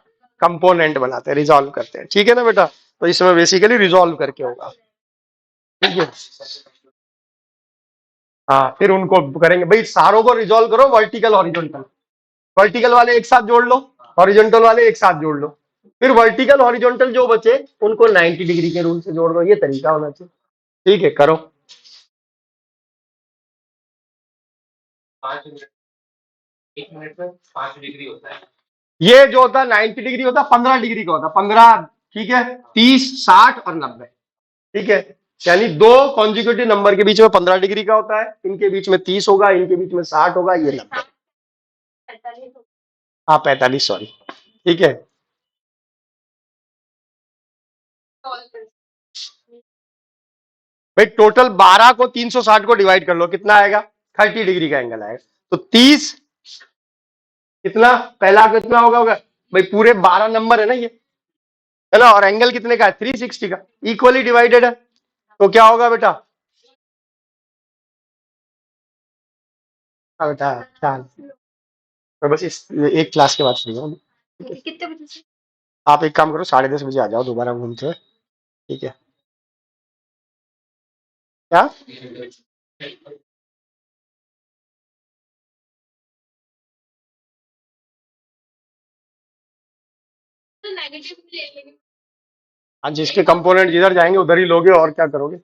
Speaker 1: कंपोनेंट बनाते हैं, रिजॉल्व करते हैं। ठीक है ना बेटा? तो इसमें बेसिकली रिजॉल्व करके होगा। ठीक है, हाँ, फिर उनको करेंगे भाई, सारों को रिजॉल्व करो वर्टिकल हॉरिजॉन्टल। वर्टिकल वाले एक साथ जोड़ लो, हॉरिजॉन्टल वाले एक साथ जोड़ लो, फिर वर्टिकल हॉरिजॉन्टल जो बचे उनको 90 डिग्री के रूल से जोड़ दो। ये तरीका होना चाहिए। ठीक है, करो। 1 मिनट में 5 डिग्री होता है। ये जो होता है 90 डिग्री होता है, 15 डिग्री का होता है, 15। ठीक है, 30, 60 और 90। ठीक है, यानी दो कॉन्जिक्यूटिव नंबर के बीच में 15 डिग्री का होता है, इनके बीच में 30 होगा, इनके बीच में 60 होगा, ये 90। हाँ 45, सॉरी। ठीक है, भाई टोटल 12 को 360 को डिवाइड कर लो, कितना आएगा? 30 डिग्री का एंगल आएगा। तो 30 कितना, पहला कितना होगा भाई? पूरे 12 नंबर है ना ये, है ना? और एंगल कितने का है? 360 का। इक्वली डिवाइडेड है, तो क्या होगा बेटा? हाँ बेटा, ख्याल तो बस इस एक क्लास के बाद फ्री हूँ। कितने बजे से? आप एक काम करो, 10:30 बजे आ जाओ दोबारा घूमते हुए। ठीक है, क्या? हाँ, जिसके कंपोनेंट जिधर जाएंगे उधर ही लोगे, और क्या करोगे?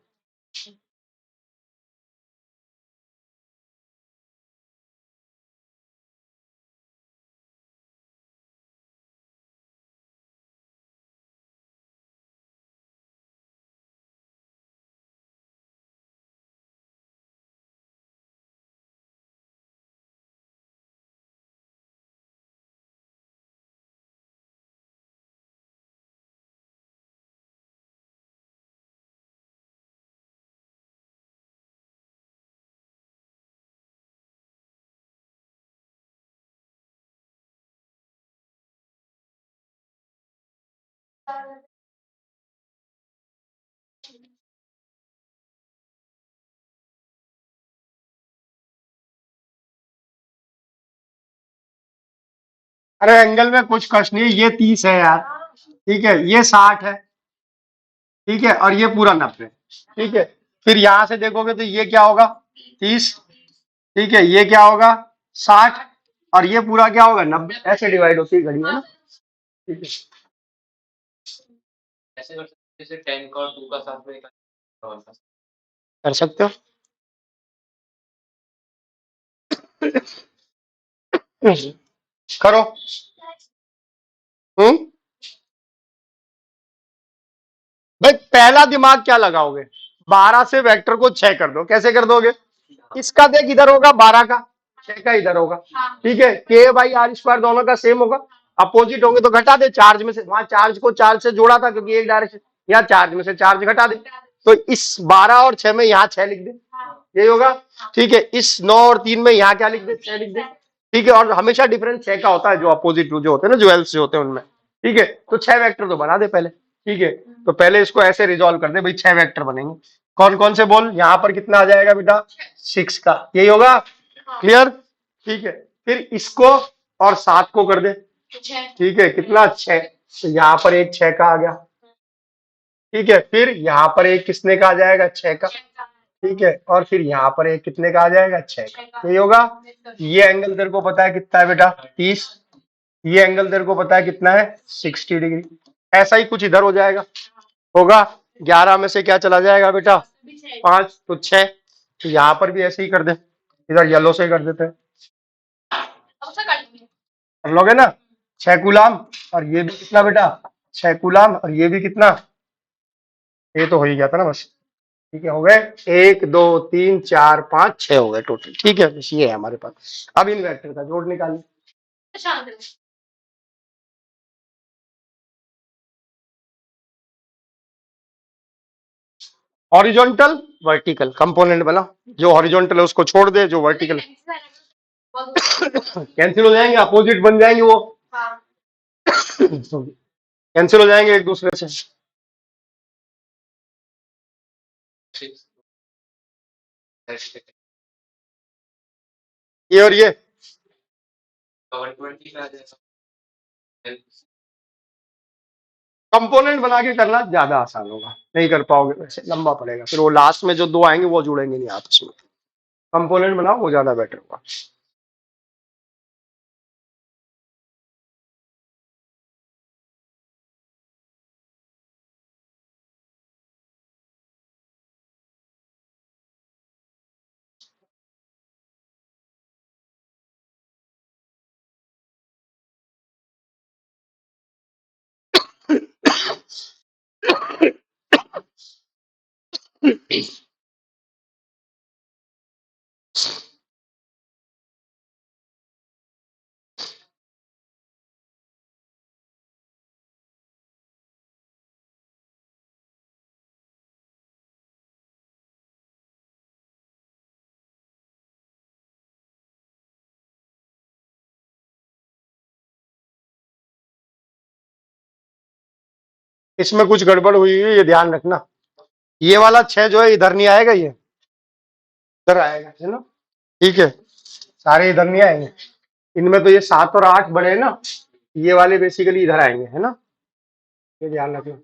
Speaker 1: अरे एंगल में कुछ कष्ट नहीं है, ये 30 है यार। ठीक है, ये 60 है। ठीक है, और ये पूरा 90। ठीक है, फिर यहां से देखोगे तो ये क्या होगा? 30। ठीक है, ये क्या होगा? 60। और ये पूरा क्या होगा? 90। ऐसे डिवाइड होती है घड़ी, है ना? ठीक है, ऐसे कर सकते हैं, जैसे 10 का और 2 का साथ में कर सकते हो। करो। हम्म, भाई पहला दिमाग क्या लगाओगे? 12 से वेक्टर को 6 कर दो। कैसे कर दोगे? इसका देख इधर होगा 12 का, 6 का इधर होगा। ठीक है, के बाई आर स्क्वायर दोनों का सेम होगा। अपोजिट होंगे तो घटा दे, चार्ज में से, वहां चार्ज को चार्ज से जोड़ा था क्योंकि एक डायरेक्शन, यहाँ चार्ज में से चार्ज घटा दे। तो इस 12 और 6 में यहाँ 6 लिख दे, यही होगा। ठीक है, इस 9 और 3 में यहाँ क्या लिख दे? 6 लिख दे। ठीक है, और हमेशा डिफरेंस 6 का होता है, जो अपोजिट जो होते हैं ना, ज्वेल्स जो होते हैं उनमें। ठीक है, तो 6 वेक्टर तो बना दे पहले। ठीक है, तो पहले इसको ऐसे रिजॉल्व कर दे भाई, 6 वेक्टर बनेंगे। कौन कौन से बोल? यहाँ पर कितना आ जाएगा बेटा? 6 का, यही होगा। क्लियर? ठीक है, फिर इसको और 7 को कर दे। ठीक है, कितना? 6। तो यहाँ पर एक 6 का आ गया। ठीक है, फिर यहाँ पर एक किसने का आ जाएगा? 6 का। ठीक है, और फिर यहाँ पर एक कितने का आ जाएगा? 6 का। यही होगा। ये एंगल तेरे को पता है कितना है बेटा? 30। ये एंगल तेरे को पता है कितना है? 60 डिग्री। ऐसा ही कुछ इधर हो जाएगा, होगा। 11 में से क्या चला जाएगा बेटा? 5, तो 6। तो यहाँ पर भी ऐसे ही कर दे, इधर येलो से कर देते हैं, कर लोगे ना? 6 कूलाम। और ये भी कितना बेटा? 6 कूलाम। और ये भी कितना? ये तो हो ही गया था ना बस। ठीक है, हो गए। 1 2 3 4 5 6 हो गए टोटल। ठीक है, बस ये है हमारे पास। अब इन वेक्टर का जोड़ निकालिए। हॉरिजॉन्टल वर्टिकल कंपोनेंट बना, जो हॉरिजॉन्टल है उसको छोड़ दे, जो वर्टिकल कैंसिल हो जाएंगे, अपोजिट बन जाएंगे वो, कैंसिल हो जाएंगे एक दूसरे से। ये और ये कंपोनेंट बना के करना ज्यादा आसान होगा, नहीं कर पाओगे वैसे लंबा पड़ेगा, फिर वो लास्ट में जो दो आएंगे वो जुड़ेंगे नहीं आपस में। कंपोनेंट बनाओ वो ज्यादा बेटर होगा। इसमें कुछ गड़बड़ हुई है ये ध्यान रखना, ये वाला 6 जो है इधर नहीं आएगा, ये इधर आएगा, है ना? ठीक है, सारे इधर नहीं आएंगे, इनमें तो ये 7 और 8 बड़े हैं ना, ये वाले बेसिकली इधर आएंगे, है ना? ये ध्यान रखना।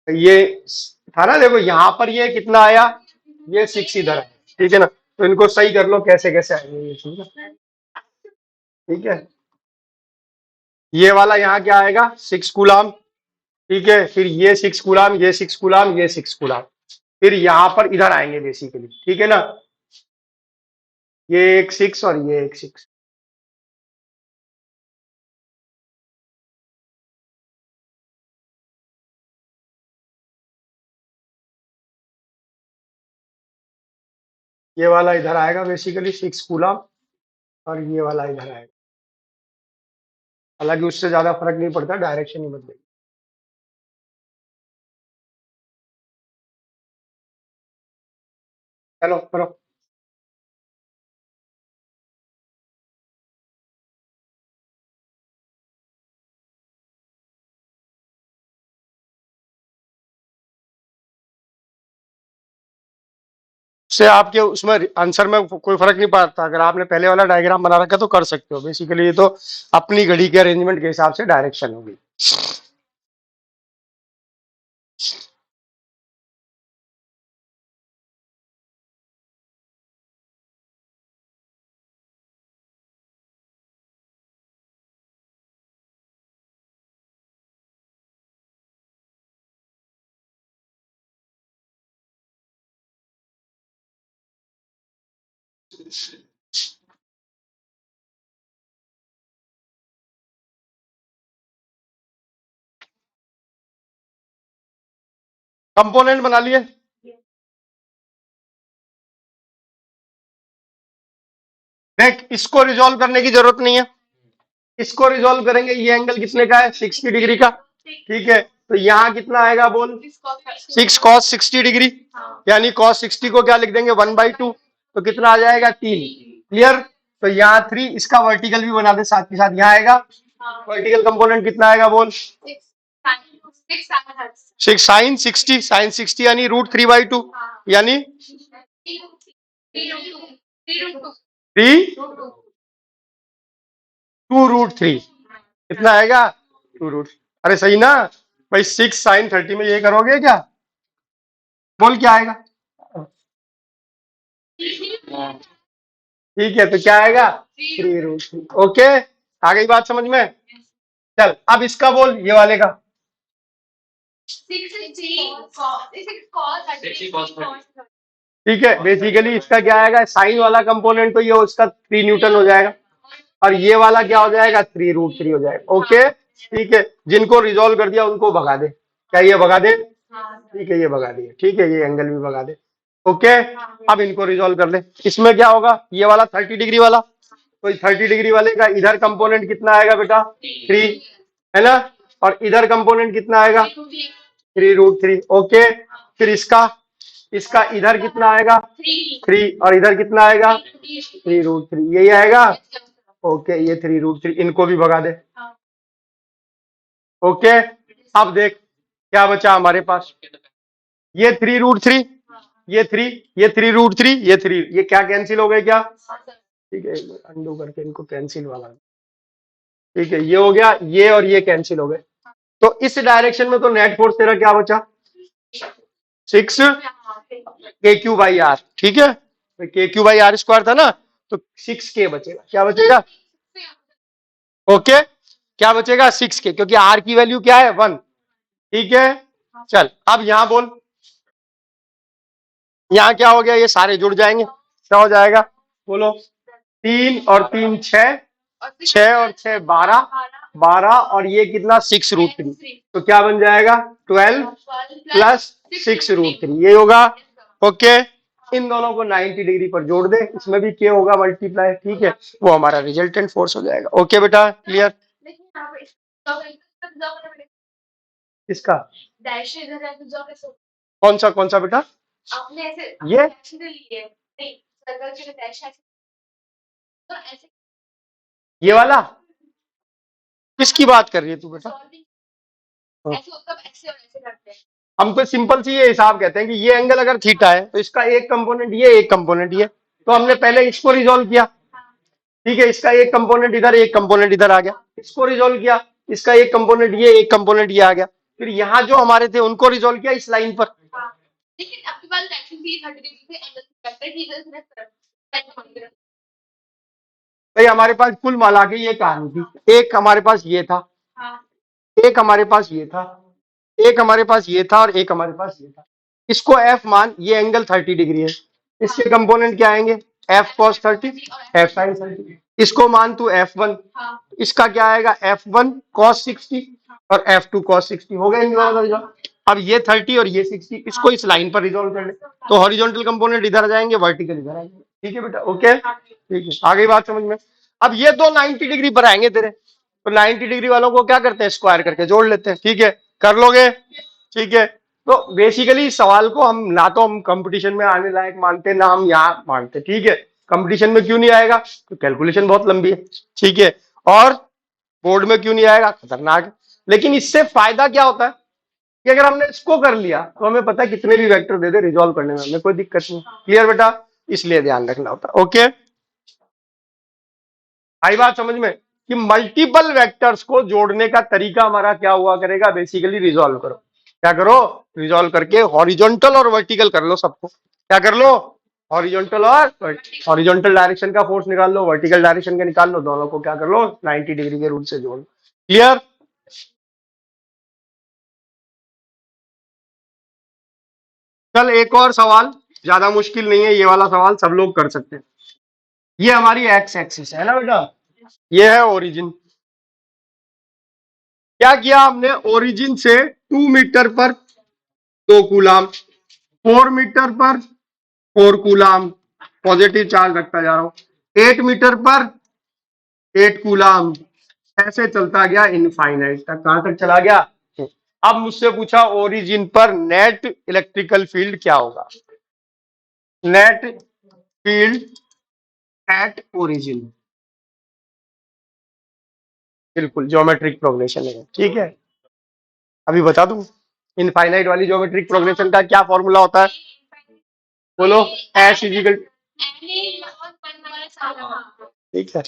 Speaker 1: ये था ना, देखो यहाँ पर ये कितना आया, ये 6 इधर है, ठीक है ना? तो इनको सही कर लो कैसे कैसे आएंगे ये, ठीक है? ठीक है, ये वाला यहाँ क्या आएगा 6 कूलाम, ठीक है, फिर ये 6 कूलाम, ये 6 कूलाम, ये 6 कूलाम, फिर यहाँ पर इधर आएंगे बेसिकली, ठीक है ना? ये एक 6 और ये एक 6, ये वाला इधर आएगा बेसिकली 6 कूलाम, और ये वाला इधर आएगा, हालांकि उससे ज्यादा फर्क नहीं पड़ता, डायरेक्शन ही बदलेगी। चलो करो। से आपके उसमें आंसर में कोई फर्क नहीं पड़ता, अगर आपने पहले वाला डायग्राम बना रखा तो कर सकते हो, बेसिकली ये तो अपनी घड़ी के अरेंजमेंट के हिसाब से डायरेक्शन होगी। कंपोनेंट बना लिए, देख इसको रिजॉल्व करने की जरूरत नहीं है, इसको रिजॉल्व करेंगे, ये एंगल कितने का है 60 डिग्री का, ठीक है, तो यहाँ कितना आएगा बोल 6 cos 60 डिग्री, यानी cos 60 को क्या लिख देंगे 1/2, तो कितना आ जाएगा 3, क्लियर? तो यहाँ 3, इसका वर्टिकल भी बना दे साथ के साथ, यहाँ आएगा वर्टिकल कंपोनेंट कितना आएगा बोल 6 sin 60, sin 60 यानी √3/2, यानी 3 2√3, कितना आएगा 2√, अरे सही ना भाई, 6 sin 30 में ये करोगे क्या, बोल क्या आएगा, ठीक है, तो क्या आएगा 3√3, ओके, आ गई बात समझ में? चल अब इसका बोल, ये वाले का, ठीक है, बेसिकली इसका क्या आएगा, साइन वाला कंपोनेंट तो ये उसका 3 न्यूटन हो जाएगा, और ये वाला क्या हो जाएगा 3√3 हो जाएगा, ओके, ठीक है, जिनको रिजॉल्व कर दिया उनको भगा दे, क्या ये भगा दे, ठीक है ये भगा दिए, ठीक है, ये एंगल भी भगा दे, ओके, अब इनको रिजॉल्व कर ले। इसमें क्या होगा, ये वाला 30 डिग्री वाला, तो 30 डिग्री वाले का इधर कंपोनेंट कितना आएगा बेटा, 3, है ना, और इधर कंपोनेंट कितना आएगा, 3√3। ओके, फिर इसका इसका इधर कितना आएगा, 3, और इधर कितना आएगा, 3√3, यही आएगा। ओके, ये 3√3, इनको भी भगा दे। ओके, अब देख क्या बचा हमारे पास, ये 3√3, ये 3, ये 3√3, ये 3, ये क्या कैंसिल हो गए क्या, ठीक है, अंडू करके इनको कैंसिल वाला, ठीक है, ये हो गया, ये और ये कैंसिल हो गए। तो इस डायरेक्शन में तो नेट फोर्स तेरा क्या बचा, 6 KQ/R, ठीक है, KQ/R² था ना, तो 6K बचेगा, क्या बचेगा, ओके, क्या बचेगा, 6K, क्योंकि R की वैल्यू क्या है, 1, ठीक है। चल अब यहां बोल, यहाँ क्या हो गया, ये सारे जुड़ जाएंगे, क्या हो जाएगा, बोलो, 3 और 3 6, 6 और 6 12, 12 और ये कितना, 6√3, तो क्या बन जाएगा, 12 प्लस 6√3, ये होगा। ओके, इन दोनों को 90 डिग्री पर जोड़ दे, इसमें भी क्या होगा, मल्टीप्लाई, ठीक है, वो हमारा रिजल्टेंट फोर्स हो जाएगा। ओके बेटा, क्लियर, इसका कौन सा बेटा, आपने ऐसे ये लिए नहीं, सर्कल के डैश ऐसे, तो ऐसे, ये वाला किसकी बात कर रही है तू बेटा, ऐसे मतलब ऐसे और ऐसे करते हैं, हम तो सिंपल सी ये हिसाब कहते हैं कि ये एंगल अगर थीटा है तो इसका एक कंपोनेंट ये, एक कंपोनेंट ये, तो हमने पहले इसको रिजॉल्व किया, ठीक है, इसका एक कंपोनेंट इधर, एक कंपोनेंट इधर आ गया, इसको रिजॉल्व किया, इसका एक कंपोनेंट ये, एक कंपोनेंट ये आ गया, फिर यहाँ जो हमारे थे उनको रिजॉल्व किया इस लाइन पर। लेकिन आपके पास डायरेक्शन भी 30 डिग्री से एंगल भाई, हमारे पास कुल मिला के ये कहानी थी, एक हमारे पास ये था, एक हमारे पास ये था, एक हमारे पास ये था, और एक हमारे पास ये था, इसको F मान, ये एंगल 30 डिग्री है, इसके कंपोनेंट क्या आएंगे, F cos 30, F sin 30, इसको मान तू F1, इसका क्या आएगा, F1 cos 60 और F2 cos 60, हो गया इन दोनों का रिजॉल्व। अब ये 30 और ये 60, इसको इस लाइन पर रिजॉल्व कर ले, तो हॉरिजॉन्टल कंपोनेंट इधर आ जाएंगे, वर्टिकल इधर आएंगे, ठीक है बेटा, ओके, ठीक है, आ गई बात समझ में। अब ये दो 90 डिग्री पर आएंगे तेरे, तो 90 डिग्री वालों को क्या करते हैं, स्क्वायर करके जोड़ लेते हैं, ठीक है, कर लोगे, ठीक है। तो बेसिकली सवाल को हम ना तो हम कंपटीशन में आने लायक मानते, ना हम यहाँ मानते, ठीक है, कंपटीशन में क्यों नहीं आएगा, तो कैलकुलेशन बहुत लंबी है, ठीक है, और बोर्ड में क्यों नहीं आएगा, खतरनाक है। लेकिन इससे फायदा क्या होता है कि अगर हमने इसको कर लिया तो हमें पता है कितने भी वेक्टर दे दे, रिजॉल्व करने में हमें कोई दिक्कत नहीं, क्लियर बेटा, इसलिए ध्यान रखना होता है। ओके, आई बात समझ में, कि मल्टीपल वेक्टर्स को जोड़ने का तरीका हमारा क्या हुआ करेगा, बेसिकली रिजॉल्व करो, क्या करो, रिजॉल्व करके हॉरिजॉन्टल और वर्टिकल कर लो सबको, क्या कर लो, हॉरिजॉन्टल और हॉरिजॉन्टल डायरेक्शन का फोर्स निकाल लो, वर्टिकल डायरेक्शन का निकाल लो, दोनों को क्या कर लो, 90 डिग्री के रूल से जोड़ लो, क्लियर। चल एक और सवाल, ज्यादा मुश्किल नहीं है, ये वाला सवाल सब लोग कर सकते हैं। ये हमारी एक्स एक्सिस है ना बेटा, ये है ओरिजिन, क्या किया हमने, ओरिजिन से 2 मीटर पर 2 कूलाम, 4 मीटर पर 4 कूलाम, पॉजिटिव चार्ज रखता जा रहा हूं, 8 मीटर पर 8 कूलाम, ऐसे चलता गया इनफाइनाइट तक, कहां तक चला गया। अब मुझसे पूछा ओरिजिन पर नेट इलेक्ट्रिकल फील्ड क्या होगा, नेट फील्ड एट ओरिजिन, बिल्कुल ज्योमेट्रिक प्रोग्रेशन है, ठीक है, अभी बता दूं, इनफाइनाइट वाली ज्योमेट्रिक प्रोग्रेशन का क्या फॉर्मूला होता है, बोलो, एस इजिकल, ठीक है,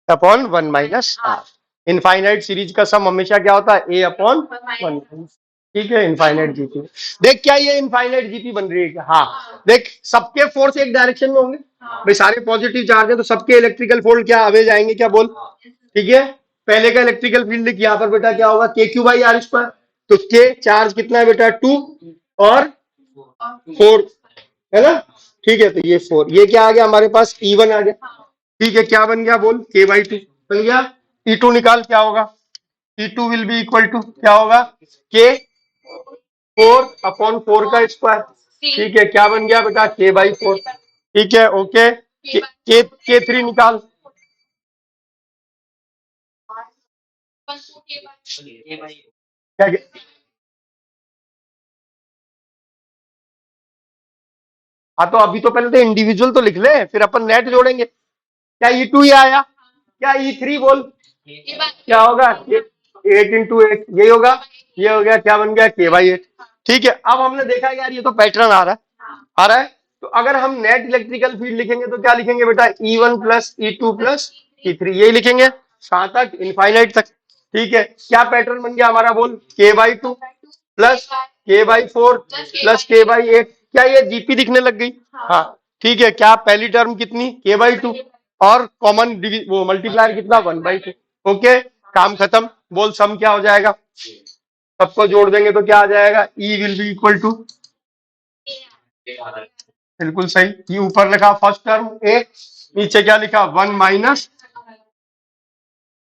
Speaker 1: अपॉन 1 - इनफाइनाइट सीरीज का सम हमेशा क्या होता है, ए अपॉन 1, ठीक है, इनफाइनाइट जीपी। देख क्या ये इनफाइनाइट जीपी बन रही है क्या, हाँ, देख सबके फोर्स एक डायरेक्शन में होंगे, भाई सारे पॉजिटिव चार्ज है तो सबके इलेक्ट्रिकल फोल्ड क्या अवे जाएंगे, क्या बोल, ठीक है, पहले का इलेक्ट्रिकल फील्ड यहाँ पर बेटा क्या होगा, KQ/R², तो के चार्ज कितना है बेटा, 2 और 4, है ना, ठीक है, तो ये 4, ये क्या आ गया हमारे पास, E1 आ गया, ठीक है, क्या बन गया बोल, K/2 बन गया, E2 निकाल, क्या होगा, E2 will be equal to क्या होगा, K 4/4 का स्क्वायर, ठीक है, क्या बन गया बेटा, K/4। ठीक है, ओके। K3 निकाल। क्या हाँ, तो अभी तो पहले तो इंडिविजुअल तो लिख ले, फिर अपन नेट जोड़ेंगे। क्या E2 ही आया, क्या E3 बोल, क्या होगा, 8 × 8 यही होगा। ये हो गया, क्या बन गया, K/8। ठीक है, अब हमने देखा यार ये तो पैटर्न आ रहा है, आ रहा है। तो अगर हम नेट इलेक्ट्रिकल फील्ड लिखेंगे तो क्या लिखेंगे बेटा, E1 plus E2 plus E3, यही लिखेंगे। कहां तक, इनफाइनाइट तक। ठीक है, क्या पैटर्न बन गया हमारा बोल, K/2 plus K/4 plus K/8। क्या ये जीपी दिखने लग गई, हाँ। ठीक है, क्या पहली टर्म कितनी, K/2, और कॉमन वो मल्टीप्लायर कितना, 1/2। ओके, काम खत्म। बोल सम क्या हो जाएगा, सबको जोड़ देंगे तो क्या आ जाएगा, E will be equal to, बिल्कुल सही। ये ऊपर लिखा फर्स्ट टर्म ए, नीचे क्या लिखा, 1 माइनस,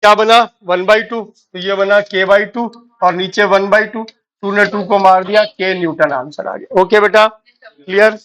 Speaker 1: क्या बना, 1/2, तो ये बना K/2, और नीचे 1/2। 2 ने 2 को मार दिया, K न्यूटन आंसर आ गया। ओके बेटा, क्लियर।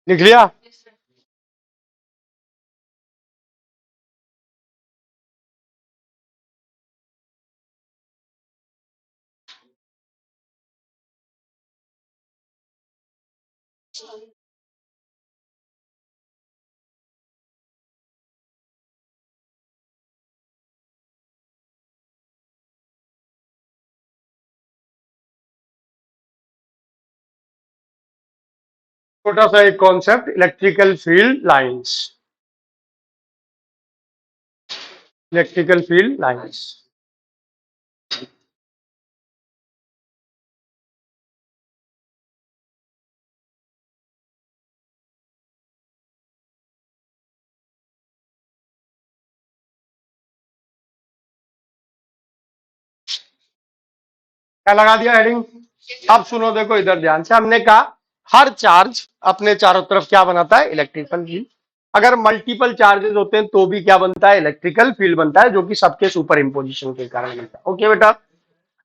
Speaker 1: लिख लिया। छोटा सा एक concept, electrical field lines, electrical field lines. क्या लगा दिया हेडिंग। अब सुनो, देखो इधर ध्यान से, हमने कहा हर चार्ज अपने चारों तरफ क्या बनाता है, इलेक्ट्रिकल फील्ड। अगर मल्टीपल चार्जेस होते हैं तो भी क्या बनता है, इलेक्ट्रिकल फील्ड बनता है, जो कि सबके सुपर इंपोजिशन के कारण बनता है। ओके बेटा,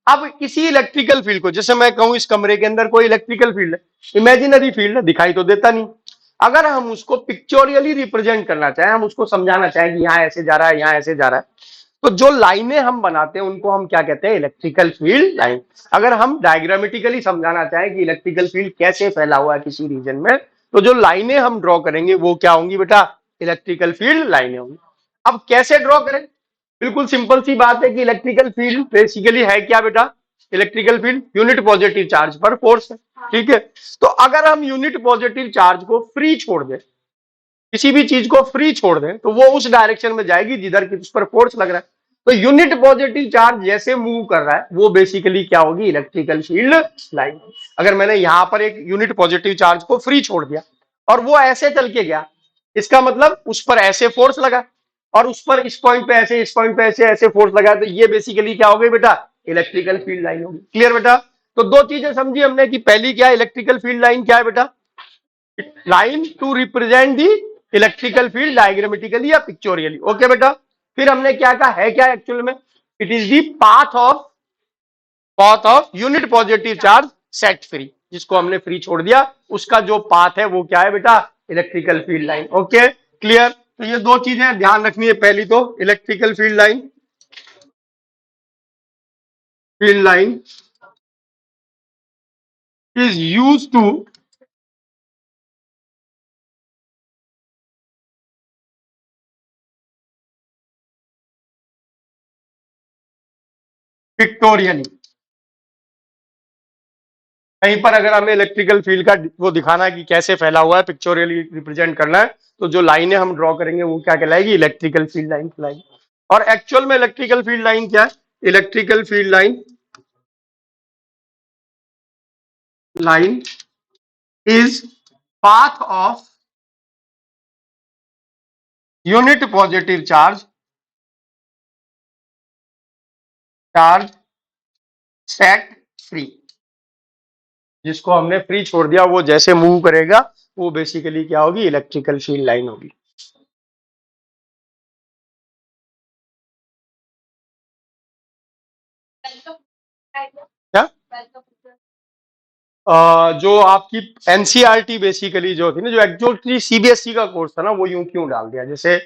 Speaker 1: अब किसी इलेक्ट्रिकल फील्ड को, जैसे मैं कहूं इस कमरे के अंदर कोई इलेक्ट्रिकल फील्ड है, इमेजिनरी फील्ड है, दिखाई तो देता नहीं। अगर हम उसको पिक्चोरियली रिप्रेजेंट करना चाहें, हम उसको समझाना चाहें कि यहाँ ऐसे जा रहा है, यहाँ ऐसे जा रहा है, तो जो लाइनें हम बनाते हैं उनको हम क्या कहते हैं, इलेक्ट्रिकल फील्ड लाइन। अगर हम डायग्रामेटिकली समझाना चाहें कि इलेक्ट्रिकल फील्ड कैसे फैला हुआ है किसी रीजन में, तो जो लाइनें हम ड्रॉ करेंगे वो क्या होंगी बेटा, इलेक्ट्रिकल फील्ड लाइनें होंगी। अब कैसे ड्रॉ करें, बिल्कुल सिंपल सी बात है कि इलेक्ट्रिकल फील्ड बेसिकली है क्या बेटा, electrical field unit positive charge पर फोर्स है। ठीक है, तो अगर हम यूनिट पॉजिटिव चार्ज को फ्री छोड़ दें, किसी भी चीज को फ्री छोड़ दें, तो वो उस डायरेक्शन में जाएगी जिधर की उस पर फोर्स लग रहा है। तो यूनिट पॉजिटिव चार्ज जैसे मूव कर रहा है वो बेसिकली क्या होगी, इलेक्ट्रिकल फील्ड लाइन। अगर मैंने यहां पर एक यूनिट पॉजिटिव चार्ज को फ्री छोड़ दिया और वो ऐसे चल के गया, इसका मतलब उस पर ऐसे फोर्स लगा, और उस पर इस पॉइंट पे ऐसे, इस पॉइंट पे ऐसे ऐसे फोर्स लगा, तो ये बेसिकली क्या हो गई बेटा, इलेक्ट्रिकल फील्ड लाइन होगी। क्लियर बेटा। तो दो चीजें समझी हमने कि पहली क्या है, इलेक्ट्रिकल फील्ड लाइन क्या है बेटा, line to represent the electrical field diagrammatically या पिक्चोरियली। ओके बेटा, फिर हमने क्या कहा है, क्या एक्चुअल में, it is the path of unit positive charge set free, जिसको हमने फ्री छोड़ दिया, उसका जो पाथ है वो क्या है बेटा, electrical field line. Okay clear. तो ये दो चीजें ध्यान रखनी है, पहली तो electrical field line is use to pictorially. कहीं पर अगर हमें इलेक्ट्रिकल फील्ड का वो दिखाना है कि कैसे फैला हुआ है, पिक्चोरियली रिप्रेजेंट करना है, तो जो लाइनें हम ड्रॉ करेंगे वो क्या कहलाएगी, इलेक्ट्रिकल फील्ड लाइन कहलाएगी। और एक्चुअल में इलेक्ट्रिकल फील्ड लाइन क्या है, electrical field line is path of unit positive charge set free, जिसको हमने फ्री छोड़ दिया, वो जैसे मूव करेगा वो बेसिकली क्या होगी, इलेक्ट्रिकल फील्ड लाइन होगी। क्या जो आपकी एनसीईआरटी बेसिकली जो थी ना, जो एक्चुअली सीबीएसई का कोर्स था ना, वो यूं क्यों डाल दिया, जैसे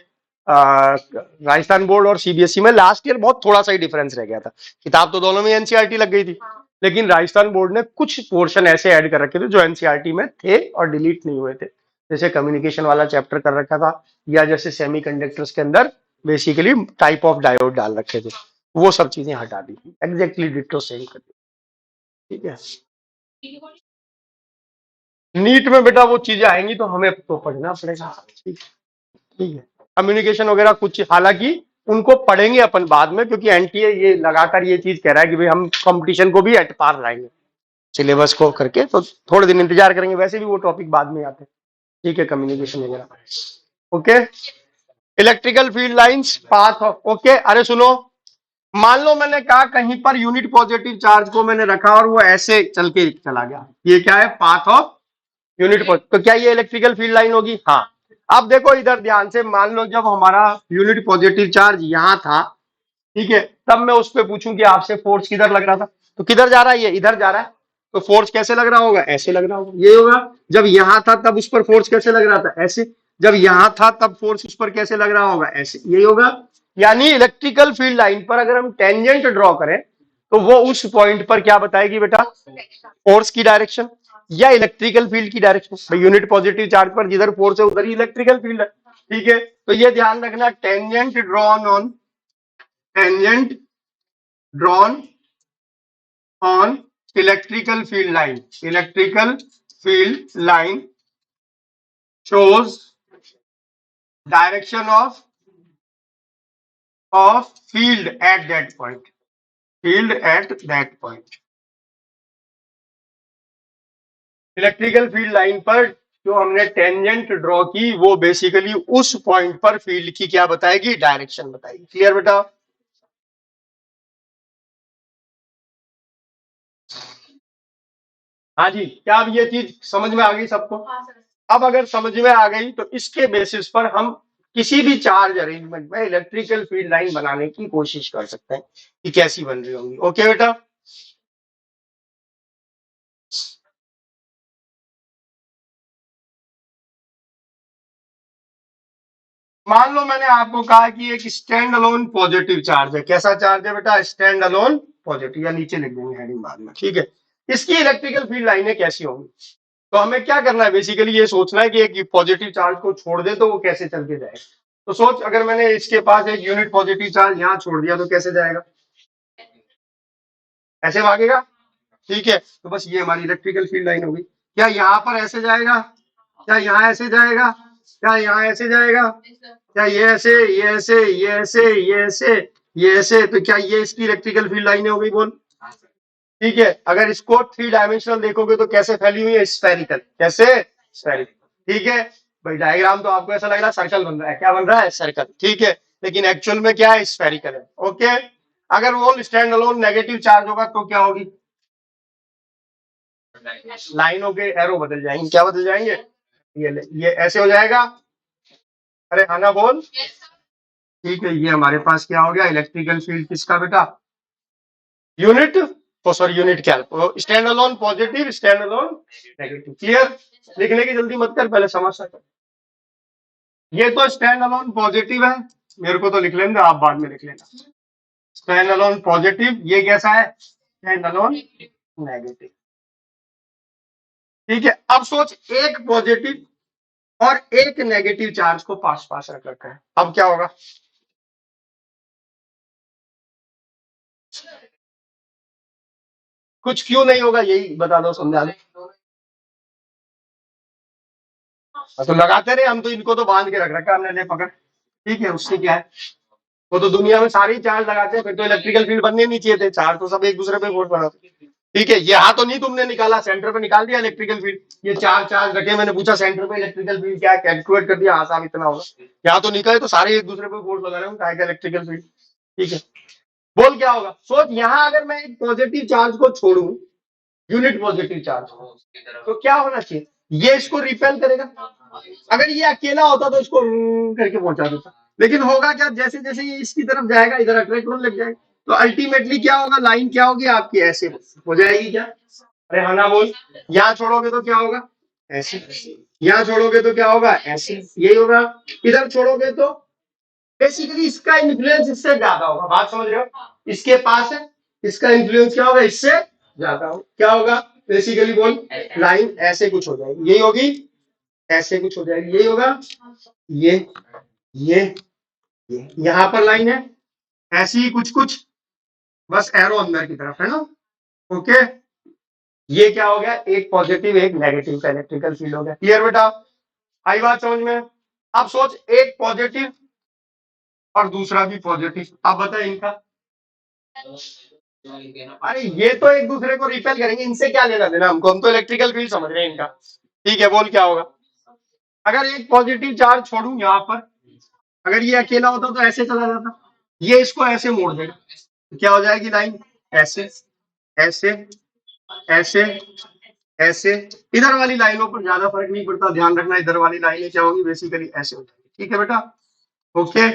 Speaker 1: राजस्थान बोर्ड और सीबीएसई में लास्ट ईयर बहुत थोड़ा सा ही डिफरेंस रह गया था, किताब तो दोनों में एनसीईआरटी लग गई थी, लेकिन राजस्थान बोर्ड ने कुछ पोर्शन ऐसे ऐड कर रखे थे जो एनसीईआरटी में थे और डिलीट नहीं हुए थे, जैसे कम्युनिकेशन वाला चैप्टर कर रखा था, या जैसे सेमीकंडक्टर्स के अंदर बेसिकली टाइप ऑफ डायोड डाल रखे थे, वो सब चीजें हटा दी थी, एग्जैक्टली डिट्टो सेम कर दी। ठीक है, नीट में बेटा वो चीजें आएंगी तो हमें तो पढ़ना पड़ेगा। ठीक ठीक है, कम्युनिकेशन वगैरह कुछ, हालांकि उनको पढ़ेंगे अपन बाद में, क्योंकि एनटीए ये लगातार ये चीज कह रहा है कि भाई हम कंपटीशन को भी एट पार लाएंगे सिलेबस को करके, तो थोड़े दिन इंतजार करेंगे, वैसे भी वो टॉपिक बाद में आते हैं। ठीक है, कम्युनिकेशन वगैरह। Okay, electrical field lines path of, okay अरे सुनो, मान लो मैंने कहा कहीं पर यूनिट पॉजिटिव चार्ज को मैंने रखा और वो ऐसे चल के चला गया, ये क्या है, पाथ ऑफ यूनिट पॉजिटिव, तो क्या ये इलेक्ट्रिकल फील्ड लाइन होगी, हाँ। अब देखो इधर ध्यान से, मान लो जब हमारा यूनिट पॉजिटिव चार्ज यहां था, ठीक है, तब मैं उस पर पूछूं कि आपसे फोर्स किधर लग रहा था, तो किधर जा रहा है, ये इधर जा रहा है, तो फोर्स कैसे लग रहा होगा, ऐसे लग रहा होगा, ये होगा। जब यहां था तब उस पर फोर्स कैसे लग रहा था, ऐसे। जब यहां था तब फोर्स उस पर कैसे लग रहा होगा, ऐसे, यही होगा। यानी इलेक्ट्रिकल फील्ड लाइन पर अगर हम टेंजेंट ड्रॉ करें तो वो उस पॉइंट पर क्या बताएगी बेटा, फोर्स की डायरेक्शन या इलेक्ट्रिकल फील्ड की डायरेक्शन। भाई यूनिट पॉजिटिव चार्ज पर जिधर फोर्स है उधर ही इलेक्ट्रिकल फील्ड है। ठीक है, तो ये ध्यान रखना, tangent drawn on electrical field line shows direction of field at that point, electrical field line पर जो हमने टेंजेंट ड्रॉ की वो बेसिकली उस पॉइंट पर फील्ड की क्या बताएगी, डायरेक्शन बताएगी। क्लियर बेटा, हाँ जी, क्या अब ये चीज समझ में आ गई सबको? अब अगर समझ में आ गई तो इसके बेसिस पर हम किसी भी चार्ज अरेंजमेंट में इलेक्ट्रिकल फील्ड लाइन बनाने की कोशिश कर सकते हैं कि कैसी बन रही होंगी। ओके बेटा, मान लो मैंने आपको कहा कि एक स्टैंड अलोन पॉजिटिव चार्ज है, कैसा चार्ज है बेटा, स्टैंड अलोन पॉजिटिव, या नीचे लिख देंगे हेडिंग बाद में। ठीक है, इसकी इलेक्ट्रिकल फील्ड लाइनें कैसी होंगी, तो हमें क्या करना है, बेसिकली ये सोचना है कि एक पॉजिटिव चार्ज को छोड़ दे तो वो कैसे चल के जाए। तो सोच, अगर मैंने इसके पास एक यूनिट पॉजिटिव चार्ज यहाँ छोड़ दिया तो कैसे जाएगा, ऐसे भागेगा। ठीक है, तो बस ये हमारी इलेक्ट्रिकल फील्ड लाइन होगी। क्या यहाँ पर ऐसे जाएगा, क्या यहाँ ऐसे जाएगा, क्या यहाँ ऐसे जाएगा, क्या ये ऐसे, ये ऐसे, ये ऐसे, ये ऐसे, ये ऐसे, तो क्या ये इसकी इलेक्ट्रिकल फील्ड लाइन हो गई, बोल। ठीक है, अगर इसको थ्री डायमेंशनल देखोगे तो कैसे फैली हुई है, स्फेरिकल, कैसे, स्फेरिकल। ठीक है भाई, डायग्राम तो आपको ऐसा लग रहा है सर्कल बन रहा है, क्या बन रहा है, सर्कल। ठीक है, लेकिन एक्चुअल में क्या है, स्फेरिकल है। ओके, अगर वो स्टैंड अलोन नेगेटिव चार्ज होगा तो क्या होगी, लाइनों के एरो बदल जाएंगे, क्या बदल जाएंगे? ये ऐसे हो जाएगा। अरे आना बोल। ठीक है, ये हमारे पास क्या हो गया, इलेक्ट्रिकल फील्ड किसका बेटा? यूनिट, ओ सॉरी यूनिट क्या, stand alone positive, stand alone negative. Clear? लिखने की जल्दी मत कर, पहले समझ सक। ये तो स्टैंड अलोन पॉजिटिव है, मेरे को तो लिख लेना, आप बाद में लिख लेना। स्टैंड अलोन पॉजिटिव, ये कैसा है? Stand alone negative. ठीक है, अब सोच एक पॉजिटिव और एक नेगेटिव चार्ज को पास पास रख रखा है, अब क्या होगा? कुछ क्यों नहीं होगा, यही बता दो, समझा दो। तो लगाते रहे हम, तो इनको तो बांध के रख रखा है हमने, ले पकड़। ठीक है, उससे क्या है, वो तो दुनिया में सारे ही चार्ज लगाते हैं, फिर तो इलेक्ट्रिकल फील्ड बनने नहीं चाहिए थे, चार्ज तो सब एक दूसरे पे फोर्स बनाते। ठीक है, यहाँ तो नहीं तुमने निकाला, सेंटर पे निकाल दिया इलेक्ट्रिकल फील्ड, ये चार चार्ज रखे, मैंने पूछा सेंटर पे इलेक्ट्रिकल फील्ड क्या, कैलकुलेट कर दिया, हाँ साहब इतना होगा। यहाँ तो निकले तो सारे एक दूसरे पे फोर्स लगा रहे हैं, इलेक्ट्रिकल फील्ड। ठीक है, बोल क्या होगा, सोच यहाँ अगर मैं एक पॉजिटिव चार्ज को छोड़ू, यूनिट पॉजिटिव चार्ज, तो क्या होना चाहिए, ये इसको रिपेल करेगा। अगर ये अकेला होता तो इसको करके पहुंचा देता, लेकिन होगा क्या, जैसे जैसे ये इसकी तरफ जाएगा, इधर अट्रैक्ट होने लग जाएगा, तो अल्टीमेटली क्या होगा, लाइन क्या होगी आपकी, ऐसे हो जाएगी क्या? अरे हाँ ना बोल। यहाँ छोड़ोगे तो क्या होगा, ऐसे। यहाँ छोड़ोगे तो क्या होगा, ऐसे, यही होगा। इधर छोड़ोगे तो बेसिकली इसका इन्फ्लुएंस इससे ज्यादा होगा, बात समझ रहे हो, इसके पास है, इसका इन्फ्लुएंस क्या होगा, इससे ज्यादा हो, क्या होगा? बेसिकली बोल, लाइन ऐसे कुछ हो जाएगी, यही होगी, ऐसे कुछ हो जाएगी, यही होगा, ये ये ये यहाँ पर लाइन है, ऐसी ही कुछ कुछ, बस एरो अंदर की तरफ है ना। ओके, ये क्या हो गया, एक पॉजिटिव एक नेगेटिव का इलेक्ट्रिकल फील्ड हो गया। क्लियर बेटा? आई बात समझ में? अब सोच एक पॉजिटिव और दूसरा भी पॉजिटिव, अब बता इनका, अरे ये तो एक दूसरे को रिपेल करेंगे, इनसे क्या लेना देना हमको, हम तो इलेक्ट्रिकल फील्ड समझ रहे हैं इनका। ठीक है, बोल क्या होगा, अगर एक पॉजिटिव चार्ज छोड़ू यहाँ पर, अगर ये अकेला होता तो ऐसे चला जाता, ये इसको ऐसे मोड़ देगा, तो क्या हो जाएगी लाइन, ऐसे ऐसे ऐसे ऐसे। इधर वाली लाइनों पर ज्यादा फर्क नहीं पड़ता, ध्यान रखना, इधर वाली लाइनें क्या होगी, बेसिकली ऐसे हो जाएगी। ठीक है बेटा? ओके,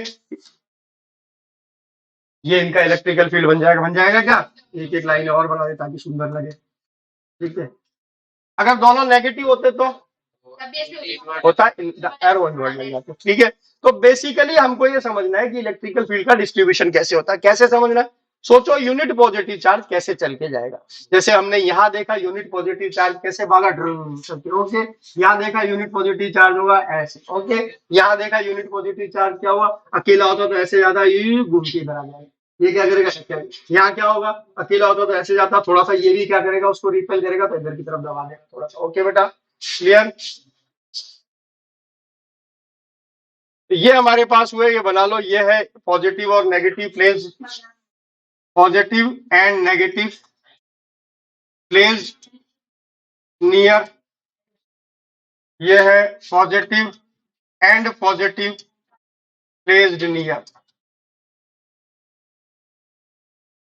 Speaker 1: ये इनका इलेक्ट्रिकल फील्ड बन जाएगा क्या? एक एक लाइन और बना दे ताकि सुंदर लगे। ठीक है, अगर दोनों नेगेटिव होते तो होता एरो इन्वर्ट बन जाता। ठीक है, तो बेसिकली हमको ये समझना है कि इलेक्ट्रिकल फील्ड का डिस्ट्रीब्यूशन कैसे होता है, कैसे समझना है? सोचो यूनिट पॉजिटिव चार्ज कैसे चल के जाएगा, जैसे हमने यहाँ देखा यूनिट पॉजिटिव चार्ज कैसे भागा, ओके, यहाँ देखा यूनिट पॉजिटिव चार्ज हुआ ऐसे, ओके, यहाँ देखा यूनिट पॉजिटिव चार्ज क्या हुआ, अकेला होता तो ऐसे ज्यादा ये घूम के इधर आ जाएगा, ये क्या करेगा, यहाँ क्या होगा, अकेला होता तो ऐसे जाता, थोड़ा सा ये भी क्या करेगा, उसको रिपेल करेगा तो इधर की तरफ दबा देगा थोड़ा सा। ओके बेटा, क्लियर? ये हमारे पास हुए, ये बना लो, ये है पॉजिटिव और negative planes, positive and negative planes near, ये है positive and positive placed near.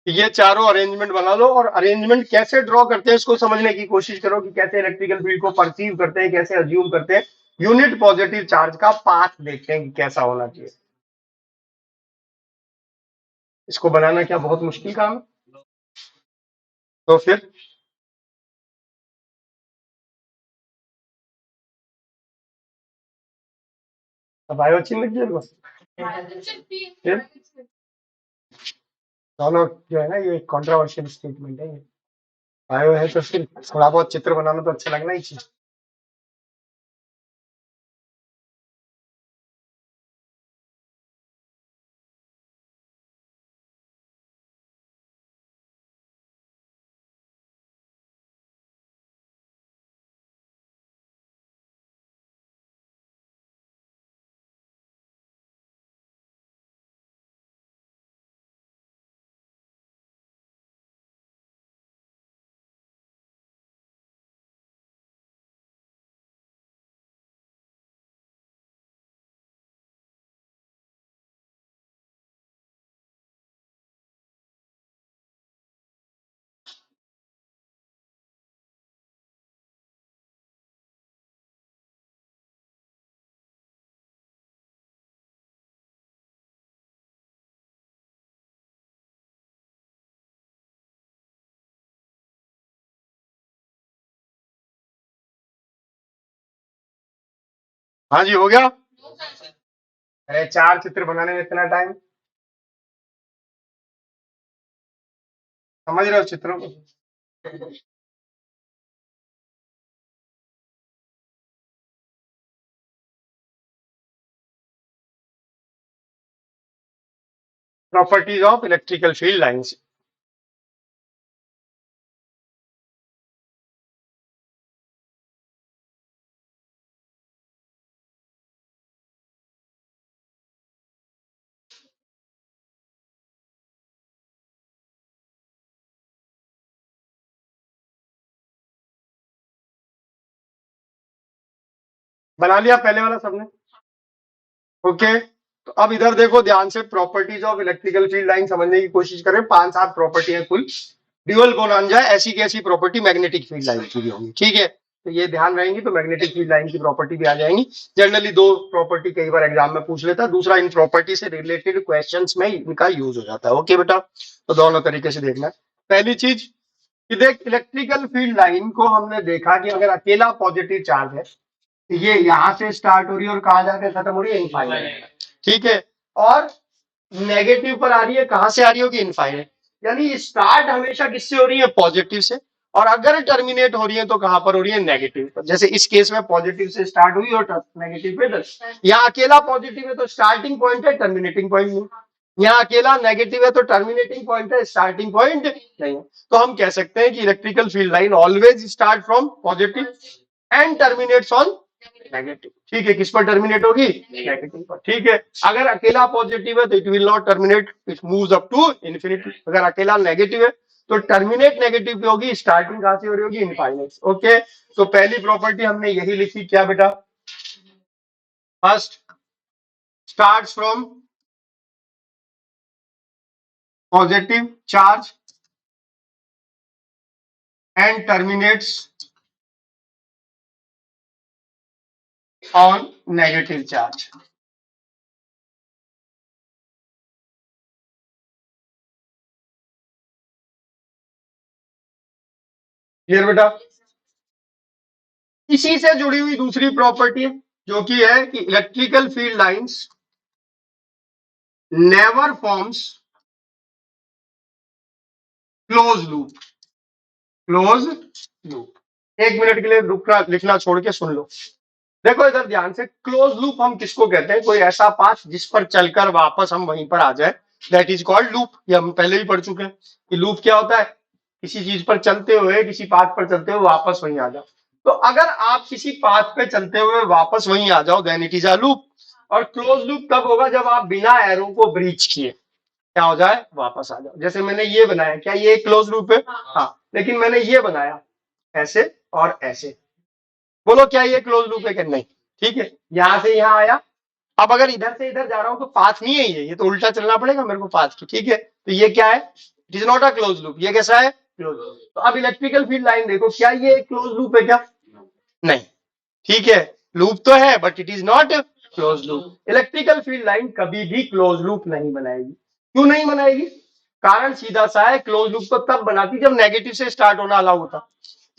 Speaker 1: ये चारों अरेंजमेंट बना लो, और अरेंजमेंट कैसे ड्रॉ करते हैं इसको समझने की कोशिश करो कि कैसे इलेक्ट्रिकल फील्ड को परसीव करते हैं, कैसे अज्यूम करते हैं। यूनिट पॉजिटिव चार्ज का पाथ देखते हैं कि कैसा होना चाहिए। इसको बनाना क्या बहुत मुश्किल काम है? तो फिर बायो अच्छी लगी है बस। फिर दोनों जो है ना, ये कॉन्ट्रोवर्शियल स्टेटमेंट है, बायो है तो फिर थोड़ा बहुत चित्र बनाना तो अच्छा लगना ही चाहिए। हाँ जी, हो गया। अरे 4 चित्र बनाने में इतना टाइम, समझ रहे हो चित्रों को? Properties of electrical field lines. बना लिया पहले वाला सबने? ओके, तो अब इधर देखो ध्यान से, properties of electrical field line समझने की कोशिश करें। 5-7 प्रॉपर्टी है कुल। ड्यूअल बोनांजा ऐसी की ऐसी प्रॉपर्टी मैग्नेटिक फील्ड लाइन की भी होंगी, ठीक है? तो ये ध्यान रहेंगी तो मैग्नेटिक फील्ड लाइन की प्रॉपर्टी भी आ जाएंगी। जनरली 2 प्रॉपर्टी कई बार एग्जाम में पूछ लेता है, दूसरा इन प्रॉपर्टी से रिलेटेड क्वेश्चंस में इनका यूज हो जाता है। ओके बेटा, तो दोनों तरीके से देखना है। पहली चीज कि देख, इलेक्ट्रिकल फील्ड लाइन को हमने देखा कि अगर अकेला पॉजिटिव चार्ज है, ये यहां से स्टार्ट हो रही है और कहां जाके खत्म हो रही है, इनफाइनाइट, ठीक है? और नेगेटिव पर आ रही है, कहां से आ रही होगी, इनफाइनाइट। यानी स्टार्ट हमेशा किससे हो रही है, पॉजिटिव से। और अगर टर्मिनेट हो रही है तो कहां पर हो रही है, नेगेटिव पर। जैसे इस केस में पॉजिटिव से स्टार्ट हुई और नेगेटिव पे दस। यहाँ अकेला पॉजिटिव है तो स्टार्टिंग पॉइंट है, टर्मिनेटिंग पॉइंट नहीं। यहाँ अकेला नेगेटिव है तो टर्मिनेटिंग पॉइंट है, स्टार्टिंग पॉइंट नहीं है। तो हम कह सकते हैं कि electrical field line always start from positive and terminates on negative, ठीक है? किस पर टर्मिनेट होगी, नेगेटिव पर, ठीक है? अगर अकेला पॉजिटिव है तो it will not terminate, it moves up to infinity. अगर अकेला नेगेटिव है तो टर्मिनेट नेगेटिव पे होगी, स्टार्टिंग कहां से हो रही होगी, इनफाइनाइट। ओके, तो पहली प्रॉपर्टी हमने यही लिखी, क्या बेटा? First starts from positive charge and terminates on negative charge. Clear बेटा? इसी से जुड़ी हुई दूसरी प्रॉपर्टी जो कि है कि electrical field lines never forms close loop. Close loop, 1 minute के लिए रुकना, लिखना छोड़ के सुन लो। देखो इधर ध्यान से, क्लोज लूप हम किसको कहते हैं? कोई ऐसा पाथ जिस पर चलकर वापस हम वहीं पर आ जाए, दैट इज कॉल्ड लूप। ये हम पहले भी पढ़ चुके हैं कि लूप क्या होता है, किसी चीज पर चलते हुए, किसी पाथ पर चलते हुए वापस वहीं आ जाओ। तो अगर आप किसी पाथ पे चलते हुए वापस वहीं आ जाओ, then it is a loop. और क्लोज लूप तब होगा जब आप बिना एरो को ब्रीच किए क्या हो जाए, वापस आ जाओ। जैसे मैंने ये बनाया, क्या ये क्लोज लूप है? हाँ, लेकिन मैंने ये बनाया ऐसे और ऐसे, बोलो क्या ये क्लोज लूप है कि नहीं? ठीक है, यहां से यहां आया। अब अगर इधर से इधर जा रहा हूं तो पाथ नहीं है ये तो उल्टा चलना पड़ेगा मेरे को पाथ की, ठीक है? तो ये क्या है, it is not a close loop. ये कैसा है, क्लोज लूप। तो अब इलेक्ट्रिकल फील्ड लाइन देखो, क्या ये क्लोज लूप है क्या? नहीं, ठीक है? लूप तो है but it is not close loop. Electrical field line कभी भी क्लोज लूप नहीं बनाएगी। क्यों नहीं बनाएगी? कारण सीधा सा है, क्लोज लूप तो तब बनाती जब नेगेटिव से स्टार्ट होना अलाउ होता।